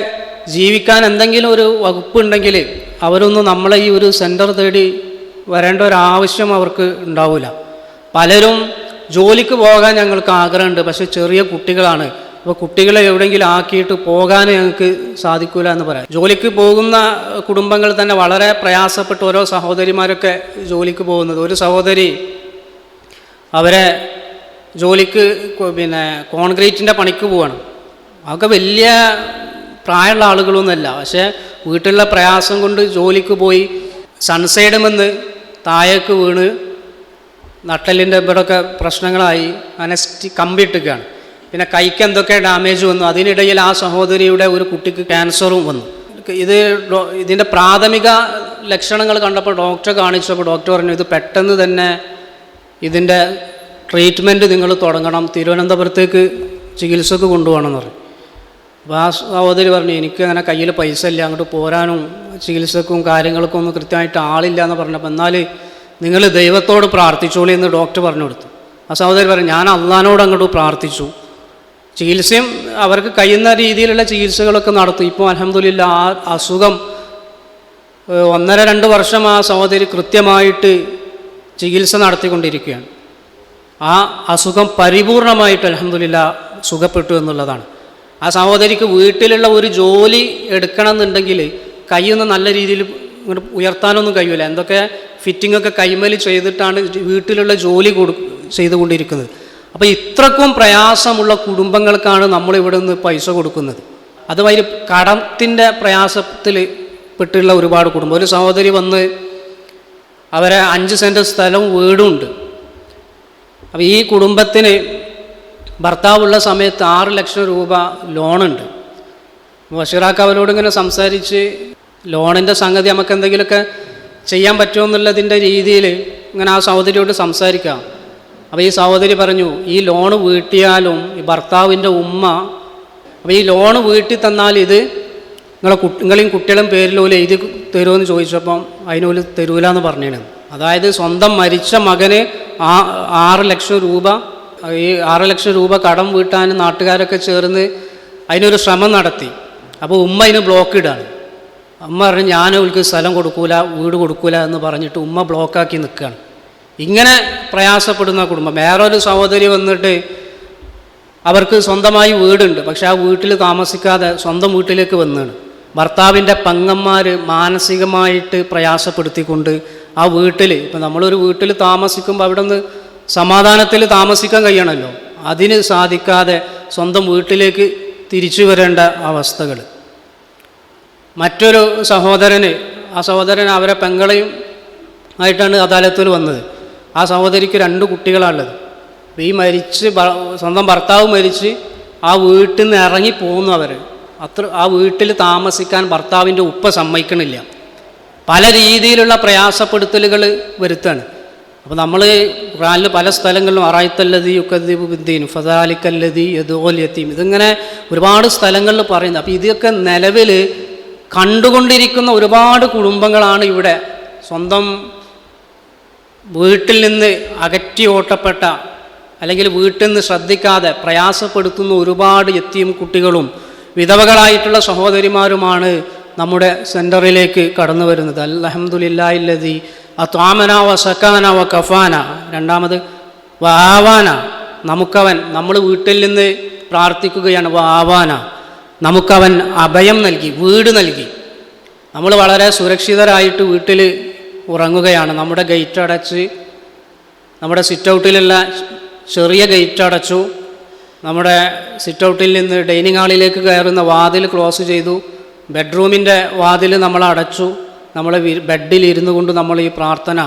ജീവിക്കാൻ എന്തെങ്കിലും ഒരു വകുപ്പുണ്ടെങ്കിൽ അവരൊന്നും നമ്മളെ ഈ ഒരു സെൻറ്റർ തേടി വരേണ്ട ഒരാവശ്യം അവർക്ക് ഉണ്ടാവില്ല. പലരും ജോലിക്ക് പോകാൻ ഞങ്ങൾക്ക് ആഗ്രഹമുണ്ട്, പക്ഷെ ചെറിയ കുട്ടികളാണ്. അപ്പോൾ കുട്ടികളെ എവിടെയെങ്കിലും ആക്കിയിട്ട് പോകാൻ ഞങ്ങൾക്ക് സാധിക്കില്ല എന്ന് പറയാം. ജോലിക്ക് പോകുന്ന കുടുംബങ്ങൾ തന്നെ വളരെ പ്രയാസപ്പെട്ട് ഓരോ സഹോദരിമാരൊക്കെ ജോലിക്ക് പോകുന്നത്. ഒരു സഹോദരി അവരെ ജോലിക്ക് പിന്നെ കോൺക്രീറ്റിൻ്റെ പണിക്ക് പോവാണ്. അതൊക്കെ വലിയ പ്രായമുള്ള ആളുകളൊന്നുമല്ല, പക്ഷേ വീട്ടിലുള്ള പ്രയാസം കൊണ്ട് ജോലിക്ക് പോയി സൺസൈഡുമെന്ന് താഴേക്ക് വീണ് നട്ടലിൻ്റെ ഇവിടെയൊക്കെ പ്രശ്നങ്ങളായി, അങ്ങനെ കമ്പിയിട്ടിക്കുകയാണ്. പിന്നെ കൈക്ക് എന്തൊക്കെ ഡാമേജ് വന്നു. അതിനിടയിൽ ആ സഹോദരിയുടെ ഒരു കുട്ടിക്ക് ക്യാൻസറും വന്നു. ഇതിൻ്റെ പ്രാഥമിക ലക്ഷണങ്ങൾ കണ്ടപ്പോൾ ഡോക്ടറെ കാണിച്ചപ്പോൾ ഡോക്ടർ പറഞ്ഞു, ഇത് പെട്ടെന്ന് തന്നെ ഇതിൻ്റെ ട്രീറ്റ്മെൻറ്റ് നിങ്ങൾ തുടങ്ങണം, തിരുവനന്തപുരത്തേക്ക് ചികിത്സക്ക് കൊണ്ടുപോകണമെന്ന് പറഞ്ഞു. അപ്പോൾ ആ സഹോദരി പറഞ്ഞു, എനിക്ക് അങ്ങനെ കയ്യിൽ പൈസ ഇല്ല, അങ്ങോട്ട് പോരാനും ചികിത്സക്കും കാര്യങ്ങൾക്കും ഒന്നും കൃത്യമായിട്ട് ആളില്ല എന്ന് പറഞ്ഞപ്പോൾ, എന്നാൽ നിങ്ങൾ ദൈവത്തോട് പ്രാർത്ഥിച്ചോളി എന്ന് ഡോക്ടർ പറഞ്ഞു കൊടുത്തു. ആ സഹോദരി പറഞ്ഞു, ഞാൻ അള്ളാഹിനോട് അങ്ങോട്ട് പ്രാർത്ഥിച്ചു, ചികിത്സയും അവർക്ക് കഴിയുന്ന രീതിയിലുള്ള ചികിത്സകളൊക്കെ നടത്തും. ഇപ്പോൾ അൽഹംദുലില്ലാഹ് ആ അസുഖം 1-2 വർഷം ആ സഹോദരി കൃത്യമായിട്ട് ചികിത്സ നടത്തിക്കൊണ്ടിരിക്കുകയാണ്. ആ അസുഖം പരിപൂർണമായിട്ട് അൽഹംദുലില്ലാഹ് സുഖപ്പെട്ടു എന്നുള്ളതാണ്. ആ സഹോദരിക്ക് വീട്ടിലുള്ള ഒരു ജോലി എടുക്കണം എന്നുണ്ടെങ്കിൽ കൈയൊന്നും നല്ല രീതിയിൽ ഇങ്ങോട്ട് ഉയർത്താനൊന്നും കഴിയില്ല. എന്തൊക്കെ ഫിറ്റിങ്ങൊക്കെ കൈമേൽ ചെയ്തിട്ടാണ് വീട്ടിലുള്ള ജോലി ചെയ്തുകൊണ്ടിരിക്കുന്നത്. അപ്പോൾ ഇത്രക്കും പ്രയാസമുള്ള കുടുംബങ്ങൾക്കാണ് നമ്മളിവിടെ നിന്ന് പൈസ കൊടുക്കുന്നത്. അതുമാതിരി കടത്തിൻ്റെ പ്രയാസത്തിൽ പെട്ടുള്ള ഒരുപാട് കുടുംബം. ഒരു സഹോദരി വന്ന് അവരെ 5 സെൻറ്റ് സ്ഥലവും വീടുമുണ്ട്. അപ്പോൾ ഈ കുടുംബത്തിന് ഭർത്താവുള്ള സമയത്ത് 6 ലക്ഷം രൂപ ലോണുണ്ട്. ബഷീറാക്ക അവരോട് ഇങ്ങനെ സംസാരിച്ച് ലോണിൻ്റെ സംഗതി നമുക്ക് എന്തെങ്കിലുമൊക്കെ ചെയ്യാൻ പറ്റുമോ എന്നുള്ളതിൻ്റെ രീതിയിൽ ഇങ്ങനെ ആ സഹോദരിയോട് സംസാരിക്കാം. അപ്പോൾ ഈ സഹോദരി പറഞ്ഞു, ഈ ലോണ് വീട്ടിയാലും ഈ ഭർത്താവിൻ്റെ ഉമ്മ, അപ്പോൾ ഈ ലോണ് വീട്ടി തന്നാൽ ഇത് നിങ്ങളെയും കുട്ടികളും പേരിലോല് എഴുതി തരുമെന്ന് ചോദിച്ചപ്പം അതിനോല് തരൂല എന്ന് പറഞ്ഞാണ്. അതായത് സ്വന്തം മരിച്ച മകന് 6 ലക്ഷം രൂപ, ഈ 6 ലക്ഷം രൂപ കടം വീട്ടാൻ നാട്ടുകാരൊക്കെ ചേർന്ന് അതിനൊരു ശ്രമം നടത്തി. അപ്പോൾ ഉമ്മ അതിന് ബ്ലോക്ക് ഇടാണ്. അമ്മ പറഞ്ഞു, ഞാൻ അവൾക്ക് സ്ഥലം കൊടുക്കൂല, വീട് കൊടുക്കൂല എന്ന് പറഞ്ഞിട്ട് ഉമ്മ ബ്ലോക്കാക്കി നിൽക്കുകയാണ്. ഇങ്ങനെ പ്രയാസപ്പെടുന്ന കുടുംബം. വേറൊരു സഹോദരി വന്നിട്ട് അവർക്ക് സ്വന്തമായി വീടുണ്ട്, പക്ഷെ ആ വീട്ടിൽ താമസിക്കാതെ സ്വന്തം വീട്ടിലേക്ക് വന്നതാണ്. ഭർത്താവിൻ്റെ പെങ്ങന്മാർ മാനസികമായിട്ട് പ്രയാസപ്പെടുത്തിക്കൊണ്ട് ആ വീട്ടിൽ, ഇപ്പം നമ്മളൊരു വീട്ടിൽ താമസിക്കുമ്പോൾ അവിടെ നിന്ന് സമാധാനത്തിൽ താമസിക്കാൻ കഴിയണമല്ലോ, അതിന് സാധിക്കാതെ സ്വന്തം വീട്ടിലേക്ക് തിരിച്ചു വരേണ്ട അവസ്ഥകൾ. മറ്റൊരു സഹോദരന്, ആ സഹോദരൻ അവരെ പെങ്ങളെയും ആയിട്ടാണ് അദാലത്തിൽ വന്നത്. ആ സഹോദരിക്ക് 2 കുട്ടികളാണുള്ളത്. ഈ സ്വന്തം ഭർത്താവ് മരിച്ച് ആ വീട്ടിൽ നിന്ന് ഇറങ്ങി പോകുന്നു. ആ വീട്ടിൽ താമസിക്കാൻ ഭർത്താവിൻ്റെ ഉപ്പ സമ്മതിക്കണില്ല. പല രീതിയിലുള്ള പ്രയാസപ്പെടുത്തലുകൾ വരുത്താണ്. അപ്പോൾ നമ്മൾ ഖുർആനിൽ പല സ്ഥലങ്ങളിലും അറായിത്തല്ലതി യുക്കദ്ദിബു ബിദ്ദീൻ ഫദാലിക്കല്ലതി യദുൽ യതീം, ഇതിങ്ങനെ ഒരുപാട് സ്ഥലങ്ങളിൽ പറയുന്നത്. അപ്പോൾ ഇതൊക്കെ നിലവിൽ കണ്ടുകൊണ്ടിരിക്കുന്ന ഒരുപാട് കുടുംബങ്ങളാണ് ഇവിടെ. സ്വന്തം വീട്ടിൽ നിന്ന് അകറ്റി ഓട്ടപ്പെട്ട, അല്ലെങ്കിൽ വീട്ടിൽ നിന്ന് ശ്രദ്ധിക്കാതെ പ്രയാസപ്പെടുത്തുന്ന ഒരുപാട് യതീം കുട്ടികളും വിധവകളായിട്ടുള്ള സഹോദരിമാരുമാണ് നമ്മുടെ സെൻറ്ററിലേക്ക് കടന്നു വരുന്നത്. അൽഹംദുലില്ലാഹി അല്ലദീ അത്വാമന വ സക്കാന വ കഫാന. രണ്ടാമത് വ ആവാന, നമുക്കവൻ, നമ്മൾ വീട്ടിൽ നിന്ന് പ്രാർത്ഥിക്കുകയാണ്. വ ആവാന, നമുക്കവൻ അഭയം നൽകി, വീട് നൽകി. നമ്മൾ വളരെ സുരക്ഷിതരായിട്ട് വീട്ടിൽ ഉറങ്ങുകയാണ്. നമ്മുടെ ഗേറ്റ് അടച്ച്, നമ്മുടെ സിറ്റ് ഔട്ടിലുള്ള ചെറിയ ഗേറ്റ് അടച്ചു, നമ്മുടെ സിറ്റ് ഔട്ടിൽ നിന്ന് ഡൈനിങ് ഹാളിലേക്ക് കയറുന്ന വാതിൽ ക്ലോസ് ചെയ്തു, ബെഡ്റൂമിൻ്റെ വാതിൽ നമ്മൾ അടച്ചു. നമ്മൾ ബെഡിൽ ഇരുന്നു കൊണ്ട് നമ്മൾ ഈ പ്രാർത്ഥന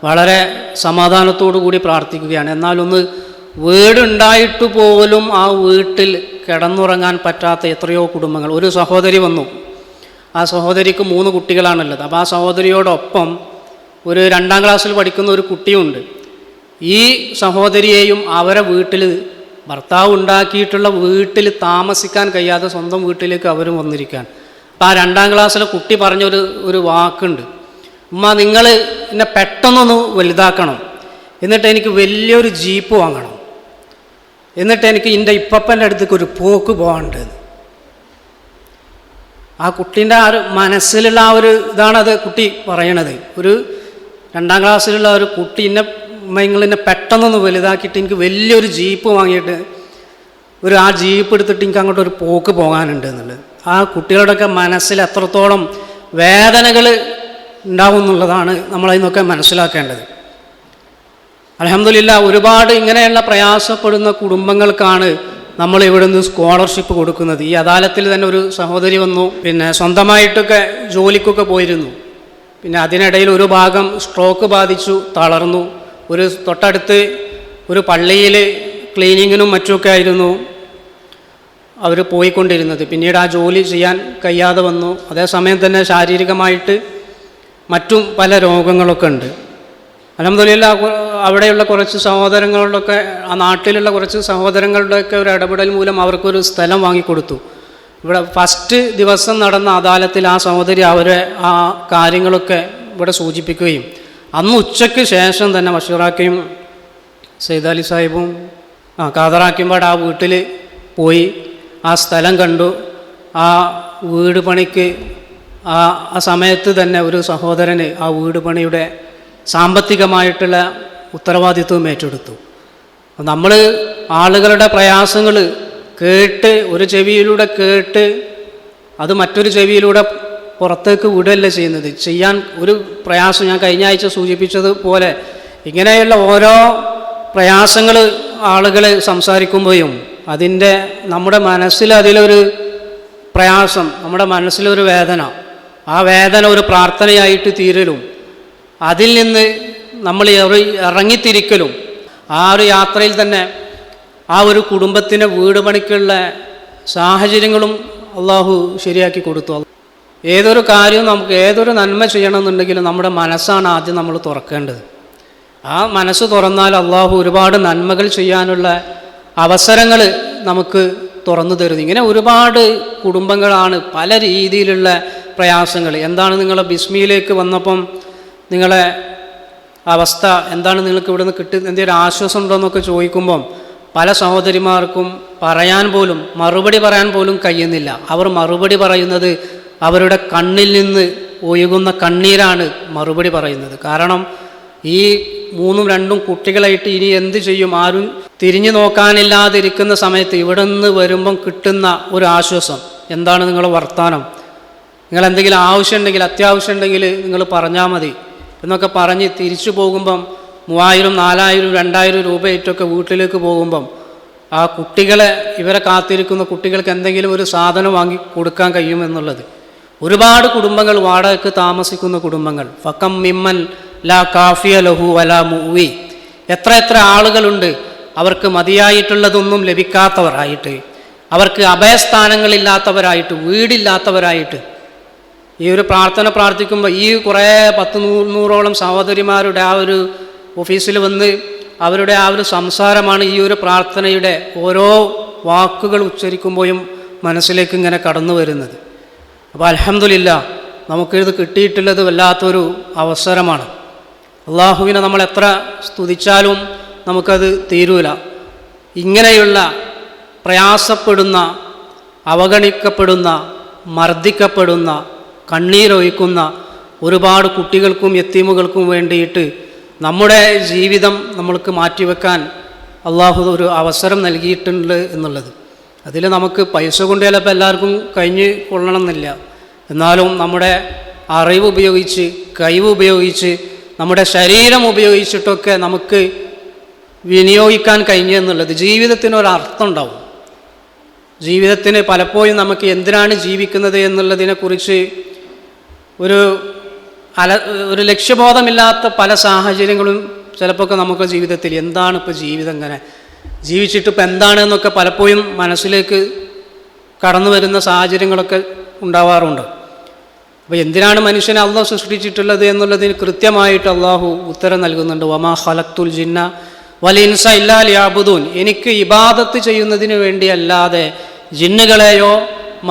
വളരെ സമാധാനത്തോടു കൂടി പ്രാർത്ഥിക്കുകയാണ്. എന്നാലൊന്ന് വീടുണ്ടായിട്ട് പോലും ആ വീട്ടിൽ കിടന്നുറങ്ങാൻ പറ്റാത്ത എത്രയോ കുടുംബങ്ങൾ. ഒരു സഹോദരി വന്നു, ആ സഹോദരിക്ക് 3 കുട്ടികളാണുള്ളത്. അപ്പോൾ ആ സഹോദരിയോടൊപ്പം ഒരു 2ാം ക്ലാസ്സിൽ പഠിക്കുന്ന ഒരു കുട്ടിയുണ്ട്. ഈ സഹോദരിയെയും അവരെ വീട്ടിൽ, ഭർത്താവ് ഉണ്ടാക്കിയിട്ടുള്ള വീട്ടിൽ താമസിക്കാൻ കഴിയാതെ സ്വന്തം വീട്ടിലേക്ക് അവരും വന്നിരിക്കാൻ. അപ്പോൾ ആ 2ാം ക്ലാസ്സിലെ കുട്ടി പറഞ്ഞൊരു വാക്കുണ്ട്, ഉമ്മ നിങ്ങൾ എന്നെ പെട്ടെന്നൊന്ന് വലുതാക്കണം, എന്നിട്ട് എനിക്ക് വലിയൊരു ജീപ്പ് വാങ്ങണം, എന്നിട്ട് എനിക്ക് എൻ്റെ ഇപ്പപ്പൻ്റെ അടുത്തേക്ക് ഒരു പോക്ക് പോകാനുണ്ട്. ആ കുട്ടീൻ്റെ ആ ഒരു മനസ്സിലുള്ള ആ ഒരു ഇതാണത് കുട്ടി പറയണത്. ഒരു 2ാം ക്ലാസ്സിലുള്ള ഒരു കുട്ടി, നിങ്ങളെന്നെ പെട്ടെന്നൊന്ന് വലുതാക്കിയിട്ട് എനിക്ക് വലിയൊരു ജീപ്പ് വാങ്ങിയിട്ട് ആ ജീപ്പ് എടുത്തിട്ട് എനിക്ക് അങ്ങോട്ട് ഒരു പോക്ക് പോകാനുണ്ട് എന്നുള്ളത്. ആ കുട്ടികളുടെയൊക്കെ മനസ്സിൽ എത്രത്തോളം വേദനകൾ ഉണ്ടാവും എന്നുള്ളതാണ് നമ്മളതിൽ നിന്നൊക്കെ മനസ്സിലാക്കേണ്ടത്. അൽഹംദുലില്ലാ, ഒരുപാട് ഇങ്ങനെയുള്ള പ്രയാസപ്പെടുന്ന കുടുംബങ്ങൾക്കാണ് നമ്മൾ ഇവിടെ നിന്ന് സ്കോളർഷിപ്പ് കൊടുക്കുന്നത്. ഈ അദാലത്തിൽ തന്നെ ഒരു സഹോദരി വന്നു, പിന്നെ സ്വന്തമായിട്ടൊക്കെ ജോലിക്കൊക്കെ പോയിരുന്നു. പിന്നെ അതിനിടയിൽ ഒരു ഭാഗം സ്ട്രോക്ക് ബാധിച്ചു, തളർന്നു. തൊട്ടടുത്ത് ഒരു പള്ളിയിൽ ക്ലീനിങ്ങിനും മറ്റുമൊക്കെ ആയിരുന്നു അവർ പോയിക്കൊണ്ടിരുന്നത്. പിന്നീട് ആ ജോലി ചെയ്യാൻ കഴിയാതെ വന്നു. അതേസമയം തന്നെ ശാരീരികമായിട്ട് മറ്റും പല രോഗങ്ങളൊക്കെ ഉണ്ട്. അൽഹംദുലില്ലാ, അവിടെയുള്ള കുറച്ച് സഹോദരങ്ങളുടെയൊക്കെ, ആ നാട്ടിലുള്ള കുറച്ച് സഹോദരങ്ങളുടെയൊക്കെ ഒരു ഇടപെടൽ മൂലം അവർക്കൊരു സ്ഥലം വാങ്ങിക്കൊടുത്തു. ഇവിടെ ഫസ്റ്റ് ദിവസം നടന്ന അദാലത്തിൽ ആ സഹോദരി അവരെ ആ കാര്യങ്ങളൊക്കെ ഇവിടെ സൂചിപ്പിക്കുകയും അന്ന് ഉച്ചയ്ക്ക് ശേഷം തന്നെ ബഷീറാക്കയും സയ്യിദ് അലി സാഹിബും ഖാദറാക്കയും പാടെ ആ വീട്ടിൽ പോയി ആ സ്ഥലം കണ്ടു. ആ വീട് പണിക്ക് ആ സമയത്ത് തന്നെ ഒരു സഹോദരന് ആ വീട് പണിയുടെ സാമ്പത്തികമായിട്ടുള്ള ഉത്തരവാദിത്വം ഏറ്റെടുത്തു. നമ്മൾ ആളുകളുടെ പ്രയാസങ്ങൾ കേട്ട്, ഒരു ചെവിയിലൂടെ കേട്ട് അത് മറ്റൊരു ചെവിയിലൂടെ പുറത്തേക്ക് വിടുകയല്ല ചെയ്യുന്നത്. ചെയ്യാൻ ഒരു പ്രയാസം, ഞാൻ കഴിഞ്ഞ ആഴ്ച സൂചിപ്പിച്ചതുപോലെ ഇങ്ങനെയുള്ള ഓരോ പ്രയാസങ്ങൾ ആളുകൾ സംസാരിക്കുമ്പോഴും അതിൻ്റെ നമ്മുടെ മനസ്സിൽ അതിലൊരു പ്രയാസം, നമ്മുടെ മനസ്സിലൊരു വേദന, ആ വേദന ഒരു പ്രാർത്ഥനയായിട്ട് തീരലും, അതിൽ നിന്ന് നമ്മൾ ഇറങ്ങിത്തിരിക്കലും, ആ ഒരു യാത്രയിൽ തന്നെ ആ ഒരു കുടുംബത്തിന് വീട് പണിക്കുള്ള സാഹചര്യങ്ങളും അള്ളാഹു ശരിയാക്കി കൊടുത്തു. ഏതൊരു കാര്യവും നമുക്ക് ഏതൊരു നന്മ ചെയ്യണമെന്നുണ്ടെങ്കിലും നമ്മുടെ മനസ്സാണ് ആദ്യം നമ്മൾ തുറക്കേണ്ടത്. ആ മനസ്സ് തുറന്നാൽ അള്ളാഹു ഒരുപാട് നന്മകൾ ചെയ്യാനുള്ള അവസരങ്ങൾ നമുക്ക് തുറന്നു തരുന്നു. ഇങ്ങനെ ഒരുപാട് കുടുംബങ്ങളാണ് പല രീതിയിലുള്ള പ്രയാസങ്ങൾ. എന്താണ് നിങ്ങളെ ബിസ്മിയിലേക്ക് വന്നപ്പം നിങ്ങളെ അവസ്ഥ എന്താണ്, നിങ്ങൾക്ക് ഇവിടെ നിന്ന് എന്തെങ്കിലും ആശ്വാസം ഉണ്ടോ എന്നൊക്കെ ചോദിക്കുമ്പം പല സഹോദരിമാർക്കും മറുപടി പറയാൻ പോലും കഴിയുന്നില്ല. അവർ മറുപടി പറയുന്നത് അവരുടെ കണ്ണിൽ നിന്ന് ഒഴുകുന്ന കണ്ണീരാണ് മറുപടി പറയുന്നത്. കാരണം ഈ 3-2 കുട്ടികളായിട്ട് ഇനി എന്ത് ചെയ്യും, ആരും തിരിഞ്ഞു നോക്കാനില്ലാതിരിക്കുന്ന സമയത്ത് ഇവിടെ നിന്ന് വരുമ്പം കിട്ടുന്ന ഒരു ആശ്വാസം, എന്താണ് നിങ്ങളുടെ വർത്തമാനം, നിങ്ങൾ എന്തെങ്കിലും ആവശ്യമുണ്ടെങ്കിൽ, അത്യാവശ്യം ഉണ്ടെങ്കിൽ നിങ്ങൾ പറഞ്ഞാൽ മതി എന്നൊക്കെ പറഞ്ഞ് തിരിച്ചു പോകുമ്പം 3000, 4000, 2000 രൂപയായിട്ടൊക്കെ വീട്ടിലേക്ക് പോകുമ്പം ആ കുട്ടികളെ, ഇവരെ കാത്തിരിക്കുന്ന കുട്ടികൾക്ക് എന്തെങ്കിലും ഒരു സാധനം വാങ്ങി കൊടുക്കാൻ കഴിയുമെന്നുള്ളത്. ഒരുപാട് കുടുംബങ്ങൾ, വാടകയ്ക്ക് താമസിക്കുന്ന കുടുംബങ്ങൾ, ഫക്കം മിമ്മൻ ലാ കാഫിയ ലഹു വലാ മുവി, എത്ര ആളുകളുണ്ട് അവർക്ക് മതിയായിട്ടുള്ളതൊന്നും ലഭിക്കാത്തവരായിട്ട്, അവർക്ക് അഭയസ്ഥാനങ്ങളില്ലാത്തവരായിട്ട്, വീടില്ലാത്തവരായിട്ട്. ഈ ഒരു പ്രാർത്ഥന പ്രാർത്ഥിക്കുമ്പോൾ ഈ കുറേ 10-100ഓളം സഹോദരിമാരുടെ ആ ഒരു ഓഫീസിൽ വന്ന് അവരുടെ ആ ഒരു സംസാരമാണ് ഈ ഒരു പ്രാർത്ഥനയുടെ ഓരോ വാക്കുകൾ ഉച്ചരിക്കുമ്പോഴും മനസ്സിലേക്ക് ഇങ്ങനെ കടന്നു വരുന്നത്. അപ്പോൾ അൽഹംദുലില്ലാ, നമുക്കിത് കിട്ടിയിട്ടുള്ളത് വല്ലാത്തൊരു അവസരമാണ്. അള്ളാഹുവിനെ നമ്മൾ എത്ര സ്തുതിച്ചാലും നമുക്കത് തീരൂല. ഇങ്ങനെയുള്ള പ്രയാസപ്പെടുന്ന, അവഗണിക്കപ്പെടുന്ന, മർദ്ദിക്കപ്പെടുന്ന, കണ്ണീരൊഴിക്കുന്ന ഒരുപാട് കുട്ടികൾക്കും യത്തീമുകൾക്കും വേണ്ടിയിട്ട് നമ്മുടെ ജീവിതം നമ്മൾക്ക് മാറ്റിവെക്കാൻ അള്ളാഹു ഒരു അവസരം നൽകിയിട്ടുണ്ട് എന്നുള്ളത്. അതിൽ നമുക്ക് പൈസ കൊണ്ട് ചിലപ്പോൾ എല്ലാവർക്കും കഴിഞ്ഞ് കൊള്ളണമെന്നില്ല. എന്നാലും നമ്മുടെ അറിവ് ഉപയോഗിച്ച്, കഴിവ് ഉപയോഗിച്ച്, നമ്മുടെ ശരീരം ഉപയോഗിച്ചിട്ടൊക്കെ നമുക്ക് വിനിയോഗിക്കാൻ കഴിഞ്ഞെന്നുള്ളത് ജീവിതത്തിനൊരർത്ഥം ഉണ്ടാവും. ജീവിതത്തിന് പലപ്പോഴും നമുക്ക് എന്തിനാണ് ജീവിക്കുന്നത് എന്നുള്ളതിനെക്കുറിച്ച് ഒരു ലക്ഷ്യബോധമില്ലാത്ത പല സാഹചര്യങ്ങളും ചിലപ്പോൾ നമുക്ക് ജീവിതത്തിൽ എന്താണ് ഇപ്പോൾ ജീവിതം, ഇങ്ങനെ ജീവിച്ചിട്ട് ഇപ്പോൾ എന്താണെന്നൊക്കെ പലപ്പോഴും മനസ്സിലേക്ക് കടന്നു വരുന്ന സാഹചര്യങ്ങളൊക്കെ ഉണ്ടാവാറുണ്ട്. അപ്പോൾ എന്തിനാണ് മനുഷ്യനെ അള്ളാഹു സൃഷ്ടിച്ചിട്ടുള്ളത് എന്നുള്ളതിന് കൃത്യമായിട്ട് അള്ളാഹു ഉത്തരം നൽകുന്നുണ്ട്. വമാ ഖലഖ്തുൽ ജിന്ന വൽ ഇൻസ ഇല്ലാ ലിയഅ്ബുദൂൻ. എനിക്ക് ഇബാദത്ത് ചെയ്യുന്നതിന് വേണ്ടിയല്ലാതെ ജിന്നുകളെയോ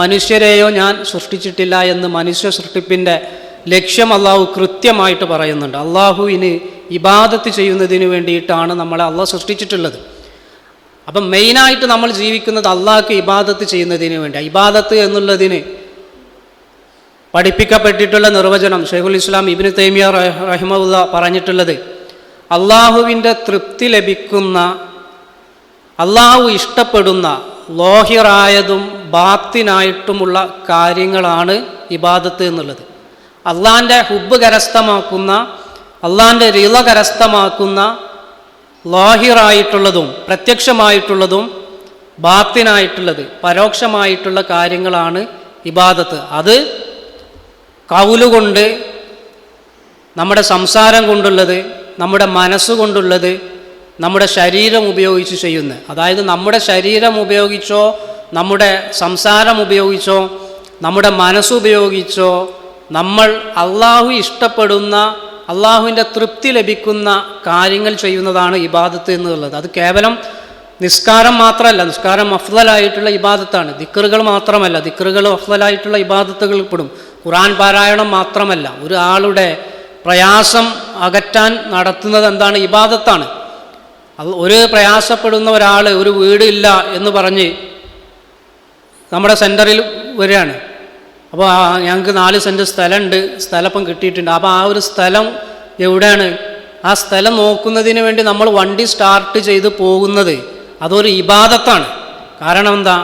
മനുഷ്യരെയോ ഞാൻ സൃഷ്ടിച്ചിട്ടില്ല എന്ന് മനുഷ്യ സൃഷ്ടിപ്പിൻ്റെ ലക്ഷ്യം അള്ളാഹു കൃത്യമായിട്ട് പറയുന്നുണ്ട്. അള്ളാഹുവിന് ഇബാദത്ത് ചെയ്യുന്നതിന് വേണ്ടിയിട്ടാണ് നമ്മളെ അള്ളാഹു സൃഷ്ടിച്ചിട്ടുള്ളത്. അപ്പം മെയിനായിട്ട് നമ്മൾ ജീവിക്കുന്നത് അള്ളാഹ്ക്ക് ഇബാദത്ത് ചെയ്യുന്നതിന് വേണ്ടി. ഇബാദത്ത് എന്നുള്ളതിന് പഠിപ്പിക്കപ്പെട്ടിട്ടുള്ള നിർവചനം ഷെയ്ഖുൽ ഇസ്ലാം ഇബ്നു തൈമിയ റഹിമഹുല്ലാ പറഞ്ഞിട്ടുള്ളത്, അള്ളാഹുവിൻ്റെ തൃപ്തി ലഭിക്കുന്ന, അള്ളാഹു ഇഷ്ടപ്പെടുന്ന ലോഹിറായതും ബാത്തിനായിട്ടുമുള്ള കാര്യങ്ങളാണ് ഇബാദത്ത് എന്നുള്ളത്. അള്ളാഹിൻ്റെ ഹുബ്ബ് കരസ്ഥമാക്കുന്ന, അള്ളാഹിൻ്റെ റിള കരസ്ഥമാക്കുന്ന ലോഹിറായിട്ടുള്ളതും പ്രത്യക്ഷമായിട്ടുള്ളതും ബാത്തിനായിട്ടുള്ളത് പരോക്ഷമായിട്ടുള്ള കാര്യങ്ങളാണ് ഇബാദത്ത്. അത് കൗലുകൊണ്ട്, നമ്മുടെ സംസാരം കൊണ്ടുള്ളത്, നമ്മുടെ മനസ്സുകൊണ്ടുള്ളത്, നമ്മുടെ ശരീരം ഉപയോഗിച്ച് ചെയ്യുന്നത്. അതായത് നമ്മുടെ ശരീരം ഉപയോഗിച്ചോ നമ്മുടെ സംസാരം ഉപയോഗിച്ചോ നമ്മുടെ മനസ്സുപയോഗിച്ചോ നമ്മൾ അള്ളാഹു ഇഷ്ടപ്പെടുന്ന, അള്ളാഹുവിൻ്റെ തൃപ്തി ലഭിക്കുന്ന കാര്യങ്ങൾ ചെയ്യുന്നതാണ് ഇബാദത്ത് എന്നുള്ളത്. അത് കേവലം നിസ്കാരം മാത്രമല്ല, നിസ്കാരം അഫ്ളലായിട്ടുള്ള ഇബാദത്താണ്. ദിക്റുകൾ മാത്രമല്ല, ദിക്റുകൾ അഫ്ളലായിട്ടുള്ള ഇബാദത്തുകൾ പെടും. ഖുർആൻ പാരായണം മാത്രമല്ല, ഒരാളുടെ പ്രയാസം അകറ്റാൻ നടത്തുന്നത് എന്താണ്? ഇബാദത്താണ്. ഒരു പ്രയാസപ്പെടുന്ന ഒരാൾ ഒരു വീടില്ല എന്ന് പറഞ്ഞ് നമ്മുടെ സെൻറ്ററിൽ വരികയാണ്. അപ്പോൾ ഞങ്ങൾക്ക് 4 സെൻറ്റ് സ്ഥലമുണ്ട്, സ്ഥലപ്പം കിട്ടിയിട്ടുണ്ട്. അപ്പോൾ ആ ഒരു സ്ഥലം എവിടെയാണ്? ആ സ്ഥലം നോക്കുന്നതിന് വേണ്ടി നമ്മൾ വണ്ടി സ്റ്റാർട്ട് ചെയ്ത് പോകുന്നത് അതൊരു ഇബാദത്താണ്. കാരണം എന്താ?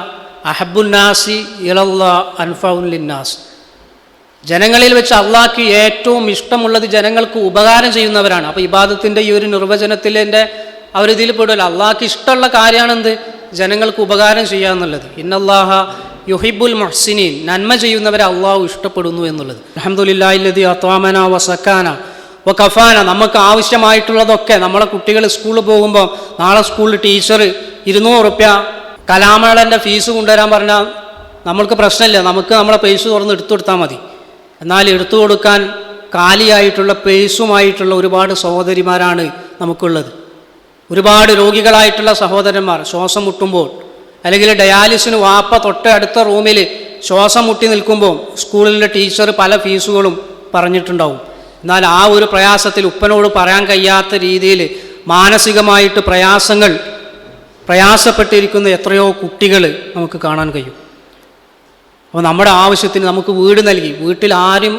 അഹബ്ബുന്നാസി ഇലല്ലാ അൻഫഉൻ ലിന്നാസ്. ജനങ്ങളിൽ വെച്ച് അള്ളാഹ്ക്ക് ഏറ്റവും ഇഷ്ടമുള്ളത് ജനങ്ങൾക്ക് ഉപകാരം ചെയ്യുന്നവരാണ്. അപ്പോൾ ഇബാദത്തിൻ്റെ ഈ ഒരു നിർവചനത്തിൻ്റെ അവരിതിൽ പെടില്ല. അള്ളാഹ്ക്ക് ഇഷ്ടമുള്ള കാര്യമാണെന്ത്? ജനങ്ങൾക്ക് ഉപകാരം ചെയ്യുക എന്നുള്ളത്. ഇന്നല്ലാഹ യുഹിബ്ബുൽ മുഹ്സിനീൻ, നന്മ ചെയ്യുന്നവരെ അള്ളാഹു ഇഷ്ടപ്പെടുന്നു എന്നുള്ളത്. അൽഹംദുലില്ലാഹില്ലദീ അത്വാമന വസക്കാന വകഫാന. നമുക്ക് ആവശ്യമായിട്ടുള്ളതൊക്കെ നമ്മളെ കുട്ടികൾ സ്കൂളിൽ പോകുമ്പോൾ നാളെ സ്കൂളിൽ ടീച്ചർ 200 റുപ്യ കലാമേളൻ്റെ ഫീസ് കൊണ്ടുവരാൻ പറഞ്ഞാൽ നമ്മൾക്ക് പ്രശ്നമില്ല, നമുക്ക് നമ്മളെ പേഴ്സ് തുറന്ന് എടുത്തു കൊടുത്താൽ മതി. എന്നാൽ എടുത്തു കൊടുക്കാൻ കാലിയായിട്ടുള്ള പേഴ്സുമായിട്ടുള്ള ഒരുപാട് സഹോദരിമാരാണ് നമുക്കുള്ളത്. ഒരുപാട് രോഗികളായിട്ടുള്ള സഹോദരന്മാർ ശ്വാസം മുട്ടുമ്പോൾ, അല്ലെങ്കിൽ ഡയാലിസിന് വാപ്പ തൊട്ട് അടുത്ത റൂമിൽ ശ്വാസം മുട്ടി നിൽക്കുമ്പോൾ സ്കൂളിലെ ടീച്ചർ പല ഫീസുകളും പറഞ്ഞിട്ടുണ്ടാവും. എന്നാൽ ആ ഒരു പ്രയാസത്തിൽ ഉപ്പനോട് പറയാൻ കഴിയാത്ത രീതിയിൽ മാനസികമായിട്ട് പ്രയാസപ്പെട്ടിരിക്കുന്ന എത്രയോ കുട്ടികൾ നമുക്ക് കാണാൻ കഴിയും. അപ്പോൾ നമ്മുടെ ആവശ്യത്തിന് നമുക്ക് വീട് നൽകി, വീട്ടിൽ ആരും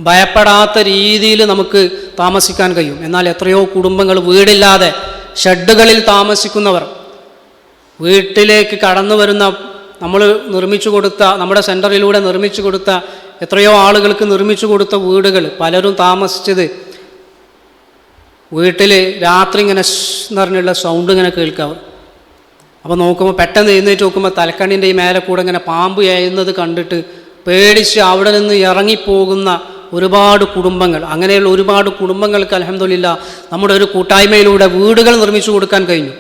ഭയപ്പെടാത്ത രീതിയിൽ നമുക്ക് താമസിക്കാൻ കഴിയും. എന്നാൽ എത്രയോ കുടുംബങ്ങൾ വീടില്ലാതെ ഷെഡുകളിൽ താമസിക്കുന്നവർ, വീട്ടിലേക്ക് കടന്നു വരുന്ന നമ്മൾ നിർമ്മിച്ചു കൊടുത്ത, നമ്മുടെ സെൻറ്ററിലൂടെ നിർമ്മിച്ചു കൊടുത്ത എത്രയോ ആളുകൾക്ക് നിർമ്മിച്ചു കൊടുത്ത വീടുകൾ, പലരും താമസിച്ചത് വീട്ടിൽ രാത്രി ഇങ്ങനെ എന്ന് പറഞ്ഞുള്ള സൗണ്ട് ഇങ്ങനെ കേൾക്കാം. അപ്പോൾ നോക്കുമ്പോൾ പെട്ടെന്ന് എഴുന്നേറ്റ് നോക്കുമ്പോൾ തലക്കണ്ണിൻ്റെ ഈ മേലെ കൂടെ ഇങ്ങനെ പാമ്പ് എഴുന്നത് കണ്ടിട്ട് പേടിച്ച് അവിടെ നിന്ന് ഇറങ്ങിപ്പോകുന്ന ഒരുപാട് കുടുംബങ്ങൾ. അങ്ങനെയുള്ള ഒരുപാട് കുടുംബങ്ങൾക്ക് അൽഹംദുലില്ലാ നമ്മുടെ ഒരു കൂട്ടായ്മയിലൂടെ വീടുകൾ നിർമ്മിച്ചു കൊടുക്കാൻ കഴിഞ്ഞു.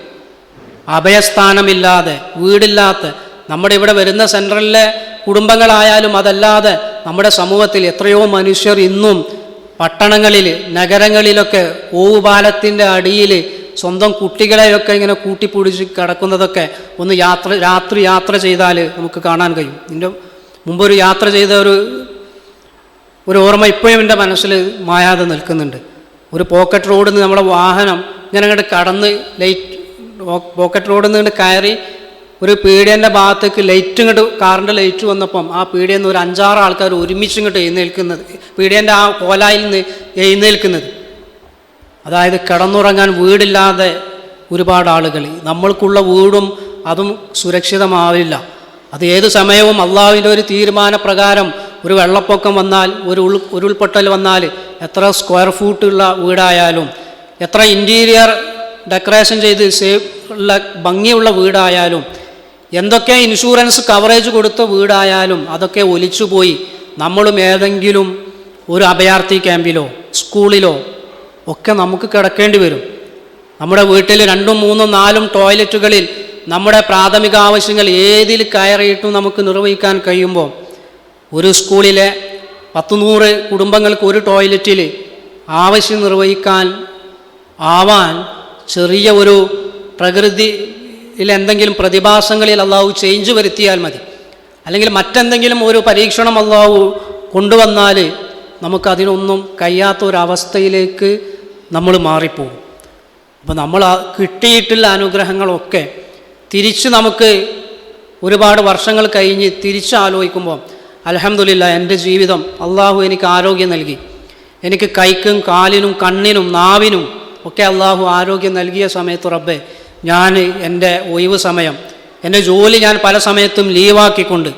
അഭയസ്ഥാനമില്ലാതെ, വീടില്ലാത്ത നമ്മുടെ ഇവിടെ വരുന്ന സെൻട്രലിലെ കുടുംബങ്ങളായാലും അതല്ലാതെ നമ്മുടെ സമൂഹത്തിൽ എത്രയോ മനുഷ്യർ ഇന്നും പട്ടണങ്ങളിൽ, നഗരങ്ങളിലൊക്കെ ഓവുപാലത്തിൻ്റെ അടിയിൽ സ്വന്തം കുട്ടികളെയൊക്കെ ഇങ്ങനെ കൂട്ടിപ്പിടിച്ച് കിടക്കുന്നതൊക്കെ ഒന്ന് രാത്രി യാത്ര ചെയ്താൽ നമുക്ക് കാണാൻ കഴിയും. ഇതിൻ്റെ മുമ്പൊരു യാത്ര ചെയ്ത ഒരു ഓർമ്മ ഇപ്പോഴും എൻ്റെ മനസ്സിൽ മായാതെ നിൽക്കുന്നുണ്ട്. ഒരു പോക്കറ്റ് റോഡിൽ നിന്ന് നമ്മുടെ വാഹനം ഇങ്ങനെ അങ്ങോട്ട് കടന്ന് പോക്കറ്റ് റോഡിൽ നിന്ന് കയറി ഒരു പീടിയൻ്റെ ഭാഗത്തേക്ക് ലൈറ്റ് ഇങ്ങോട്ട് കാറിൻ്റെ ലൈറ്റ് വന്നപ്പം ആ പീടിയെന്ന് ഒരു 5-6 ആൾക്കാർ ഒരുമിച്ച് ഇങ്ങോട്ട് എഴുന്നേൽക്കുന്നത്, പീടിയൻ്റെ ആ കോലായിൽ നിന്ന് എഴുന്നേൽക്കുന്നത്. അതായത് കിടന്നുറങ്ങാൻ വീടില്ലാതെ ഒരുപാട് ആളുകൾ. നമ്മൾക്കുള്ള വീടും അതും സുരക്ഷിതമാവില്ല. അത് ഏത് സമയവും അള്ളാഹുവിൻ്റെ ഒരു തീരുമാനപ്രകാരം ഒരു വെള്ളപ്പൊക്കം വന്നാൽ, ഒരു ഉരുൾപൊട്ടൽ വന്നാൽ, എത്ര സ്ക്വയർ ഫൂട്ടുള്ള വീടായാലും, എത്ര ഇൻറ്റീരിയർ ഡെക്കറേഷൻ ചെയ്ത് ഉള്ള ഭംഗിയുള്ള വീടായാലും, എന്തൊക്കെ ഇൻഷുറൻസ് കവറേജ് കൊടുത്ത വീടായാലും അതൊക്കെ ഒലിച്ചുപോയി നമ്മളും ഏതെങ്കിലും ഒരു അഭയാർത്ഥി ക്യാമ്പിലോ സ്കൂളിലോ ഒക്കെ നമുക്ക് കിടക്കേണ്ടി വരും. നമ്മുടെ വീട്ടിൽ 2, 3, 4 ടോയ്ലറ്റുകളിൽ നമ്മുടെ പ്രാഥമിക ആവശ്യങ്ങൾ ഏതിൽ കയറിയിട്ടും നമുക്ക് നിർവഹിക്കാൻ കഴിയുമ്പോൾ, ഒരു സ്കൂളിലെ 10-100 കുടുംബങ്ങൾക്ക് ഒരു ടോയ്ലറ്റിൽ ആവശ്യം നിർവഹിക്കാൻ ആവാൻ ചെറിയ ഒരു പ്രകൃതിയിൽ എന്തെങ്കിലും പ്രതിഭാസങ്ങളിൽ അള്ളാഹു ചേഞ്ച് വരുത്തിയാൽ മതി, അല്ലെങ്കിൽ മറ്റെന്തെങ്കിലും ഒരു പരീക്ഷണം അള്ളാഹു കൊണ്ടുവന്നാൽ നമുക്കതിനൊന്നും കഴിയാത്തൊരവസ്ഥയിലേക്ക് നമ്മൾ മാറിപ്പോകും. അപ്പോൾ നമ്മൾ കിട്ടിയിട്ടുള്ള അനുഗ്രഹങ്ങളൊക്കെ തിരിച്ച് നമുക്ക് ഒരുപാട് വർഷങ്ങൾ കഴിഞ്ഞ് തിരിച്ചാലോചിക്കുമ്പോൾ അൽഹംദുലില്ലാ, എൻ്റെ ജീവിതം അള്ളാഹു എനിക്ക് ആരോഗ്യം നൽകി, എനിക്ക് കൈക്കും കാലിനും കണ്ണിനും നാവിനും ഒക്കെ അള്ളാഹു ആരോഗ്യം നൽകിയ സമയത്ത് റബ്ബേ, ഞാൻ എൻ്റെ ഒഴിവ് സമയം, എൻ്റെ ജോലി ഞാൻ പല സമയത്തും ലീവാക്കിക്കൊണ്ട്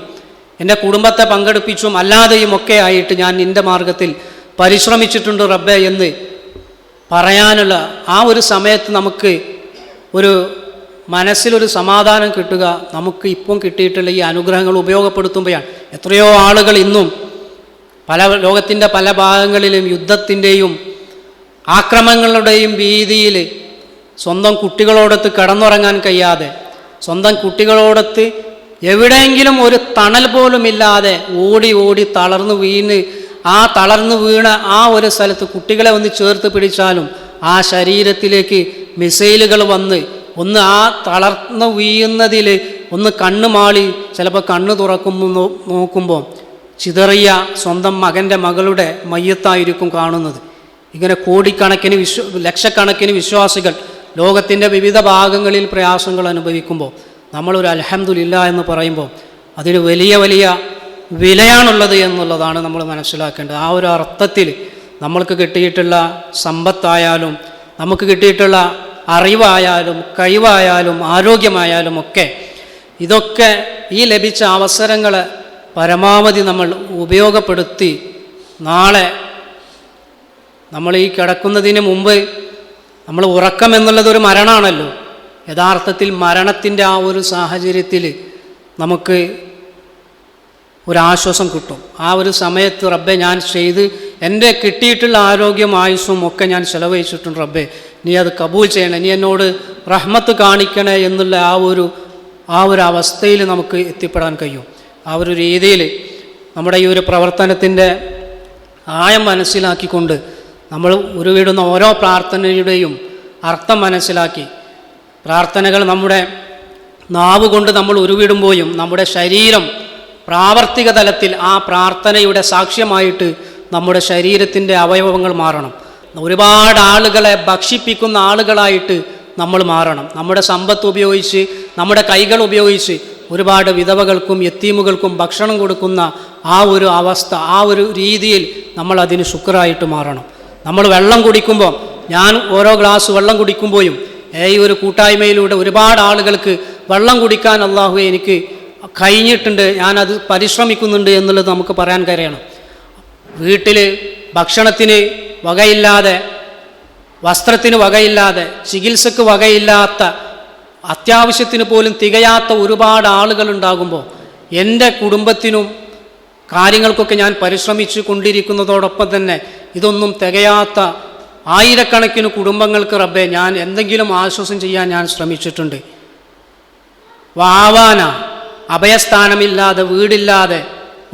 എൻ്റെ കുടുംബത്തെ പങ്കെടുപ്പിച്ചും അല്ലാതെയും ഒക്കെ ആയിട്ട് ഞാൻ നിൻ്റെ മാർഗത്തിൽ പരിശ്രമിച്ചിട്ടുണ്ട് റബ്ബേ എന്ന് പറയാനുള്ള ആ ഒരു സമയത്ത് നമുക്ക് ഒരു മനസ്സിലൊരു സമാധാനം കിട്ടുക നമുക്ക് ഇപ്പം കിട്ടിയിട്ടുള്ള ഈ അനുഗ്രഹങ്ങൾ ഉപയോഗപ്പെടുത്തുമ്പോഴാണ്. എത്രയോ ആളുകൾ ഇന്നും ലോകത്തിൻ്റെ പല ഭാഗങ്ങളിലും യുദ്ധത്തിൻ്റെയും ആക്രമണങ്ങളുടെയും ഭീതിയിൽ സ്വന്തം കുട്ടികളോടൊത്ത് കിടന്നുറങ്ങാൻ കഴിയാതെ, സ്വന്തം കുട്ടികളോടൊത്ത് എവിടെയെങ്കിലും ഒരു തണൽ പോലും ഇല്ലാതെ ഓടി ഓടി തളർന്നു വീണ ആ ഒരു സ്ഥലത്ത് കുട്ടികളെ ഒന്ന് ചേർത്ത് പിടിച്ചാലും ആ ശരീരത്തിലേക്ക് മിസൈലുകൾ വന്ന് ഒന്ന് ആ തളർന്നു വീഴുന്നതിൽ ഒന്ന് കണ്ണ് മാളി ചിലപ്പോൾ കണ്ണ് തുറക്കുമ്പോൾ നോക്കുമ്പോൾ ചിതറിയ സ്വന്തം മകൻ്റെ മകളുടെ മയ്യത്തായിരിക്കും കാണുന്നത്. ഇങ്ങനെ കോടിക്കണക്കിന് ലക്ഷക്കണക്കിന് വിശ്വാസികൾ ലോകത്തിൻ്റെ വിവിധ ഭാഗങ്ങളിൽ പ്രയാസങ്ങൾ അനുഭവിക്കുമ്പോൾ നമ്മളൊരു അൽഹംദുലില്ലാ എന്ന് പറയുമ്പോൾ അതിന് വലിയ വലിയ വിലയാണുള്ളത് എന്നുള്ളതാണ് നമ്മൾ മനസ്സിലാക്കേണ്ടത്. ആ ഒരു അർത്ഥത്തിൽ നമ്മൾക്ക് കിട്ടിയിട്ടുള്ള സമ്പത്തായാലും നമുക്ക് കിട്ടിയിട്ടുള്ള അറിവായാലും കഴിവായാലും ആരോഗ്യമായാലും ഒക്കെ ഇതൊക്കെ ഈ ലഭിച്ച അവസരങ്ങളെ പരമാവധി നമ്മൾ ഉപയോഗപ്പെടുത്തി നാളെ നമ്മൾ ഈ കിടക്കുന്നതിന് മുമ്പ് നമ്മൾ ഉറക്കം എന്നുള്ളതൊരു മരണമാണല്ലോ. യഥാർത്ഥത്തിൽ മരണത്തിൻ്റെ ആ ഒരു സാഹചര്യത്തിൽ നമുക്ക് ഒരാശ്വാസം കിട്ടും. ആ ഒരു സമയത്ത് റബ്ബെ, ഞാൻ ചെയ്ത് എൻ്റെ കിട്ടിയിട്ടുള്ള ആരോഗ്യം ആയുസ്സും ഒക്കെ ഞാൻ ചെലവഴിച്ചിട്ടുണ്ട് റബ്ബെ, നീ അത് കബൂൽ ചെയ്യണേ, നീ എന്നോട് റഹ്മത്ത് കാണിക്കണേ എന്നുള്ള ആ ഒരു അവസ്ഥയിൽ നമുക്ക് എത്തിപ്പെടാൻ കഴിയും. ആ ഒരു രീതിയിൽ നമ്മുടെ ഈ ഒരു പ്രവർത്തനത്തിൻ്റെ ആയം മനസ്സിലാക്കിക്കൊണ്ട് നമ്മൾ ഉരുവിടുന്ന ഓരോ പ്രാർത്ഥനയുടെയും അർത്ഥം മനസ്സിലാക്കി പ്രാർത്ഥനകൾ നമ്മുടെ നാവ് കൊണ്ട് നമ്മൾ ഉരുവിടുമ്പോഴും നമ്മുടെ ശരീരം പ്രാവർത്തിക തലത്തിൽ ആ പ്രാർത്ഥനയുടെ സാക്ഷ്യമായിട്ട് നമ്മുടെ ശരീരത്തിൻ്റെ അവയവങ്ങൾ മാറണം. ഒരുപാട് ആളുകളെ ഭക്ഷിപ്പിക്കുന്ന ആളുകളായിട്ട് നമ്മൾ മാറണം. നമ്മുടെ സമ്പത്ത് ഉപയോഗിച്ച്, നമ്മുടെ കൈകൾ ഉപയോഗിച്ച് ഒരുപാട് വിധവകൾക്കും യത്തീമുകൾക്കും ഭക്ഷണം കൊടുക്കുന്ന ആ ഒരു അവസ്ഥ, ആ ഒരു രീതിയിൽ നമ്മൾ അതിന് ശുക്രായിട്ട് മാറണം. നമ്മൾ വെള്ളം കുടിക്കുമ്പോൾ, ഞാൻ ഓരോ ഗ്ലാസ് വെള്ളം കുടിക്കുമ്പോഴും ഈ ഒരു കൂട്ടായ്മയിലൂടെ ഒരുപാട് ആളുകൾക്ക് വെള്ളം കുടിക്കാൻ അള്ളാഹുവേ എനിക്ക് കഴിഞ്ഞിട്ടുണ്ട്, ഞാനത് പരിശ്രമിക്കുന്നുണ്ട് എന്നുള്ളത് നമുക്ക് പറയാൻ കഴിയണം. വീട്ടിൽ ഭക്ഷണത്തിന് വകയില്ലാതെ, വസ്ത്രത്തിന് വകയില്ലാതെ, ചികിത്സക്ക് വകയില്ലാത്ത, അത്യാവശ്യത്തിന് പോലും തികയാത്ത ഒരുപാട് ആളുകളുണ്ടാകുമ്പോൾ എൻ്റെ കുടുംബത്തിനും കാര്യങ്ങൾക്കൊക്കെ ഞാൻ പരിശ്രമിച്ചു കൊണ്ടിരിക്കുന്നതോടൊപ്പം തന്നെ ഇതൊന്നും തികയാത്ത ആയിരക്കണക്കിന് കുടുംബങ്ങൾക്ക് റബ്ബേ ഞാൻ എന്തെങ്കിലും ആശ്വാസം ചെയ്യാൻ ഞാൻ ശ്രമിച്ചിട്ടുണ്ട്. വാവാന അഭയസ്ഥാനമില്ലാതെ, വീടില്ലാതെ,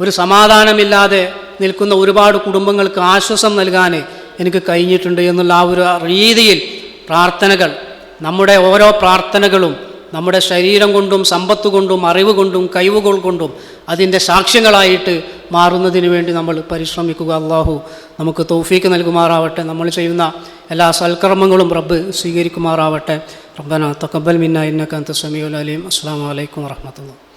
ഒരു സമാധാനമില്ലാതെ നിൽക്കുന്ന ഒരുപാട് കുടുംബങ്ങൾക്ക് ആശ്വാസം നൽകാൻ എനിക്ക് കഴിഞ്ഞിട്ടുണ്ട് എന്നുള്ള ആ ഒരു രീതിയിൽ പ്രാർത്ഥനകൾ, നമ്മുടെ ഓരോ പ്രാർത്ഥനകളും നമ്മുടെ ശരീരം കൊണ്ടും സമ്പത്ത് കൊണ്ടും അറിവ് കൊണ്ടും കഴിവുകൾ കൊണ്ടും അതിൻ്റെ സാക്ഷ്യങ്ങളായിട്ട് മാറുന്നതിന് വേണ്ടി നമ്മൾ പരിശ്രമിക്കുക. അള്ളാഹു നമുക്ക് തൗഫീക്ക് നൽകുമാറാവട്ടെ. നമ്മൾ ചെയ്യുന്ന എല്ലാ സൽക്കർമ്മങ്ങളും റബ്ബ് സ്വീകരിക്കുമാറാവട്ടെ. റബ്ബനാ തഖബ്ബൽ മിന്നാ ഇന്നക അൻത സമീഉൽ അലീം. അസ്സലാമു അലൈക്കും വറഹ്മത്തുള്ളാഹി.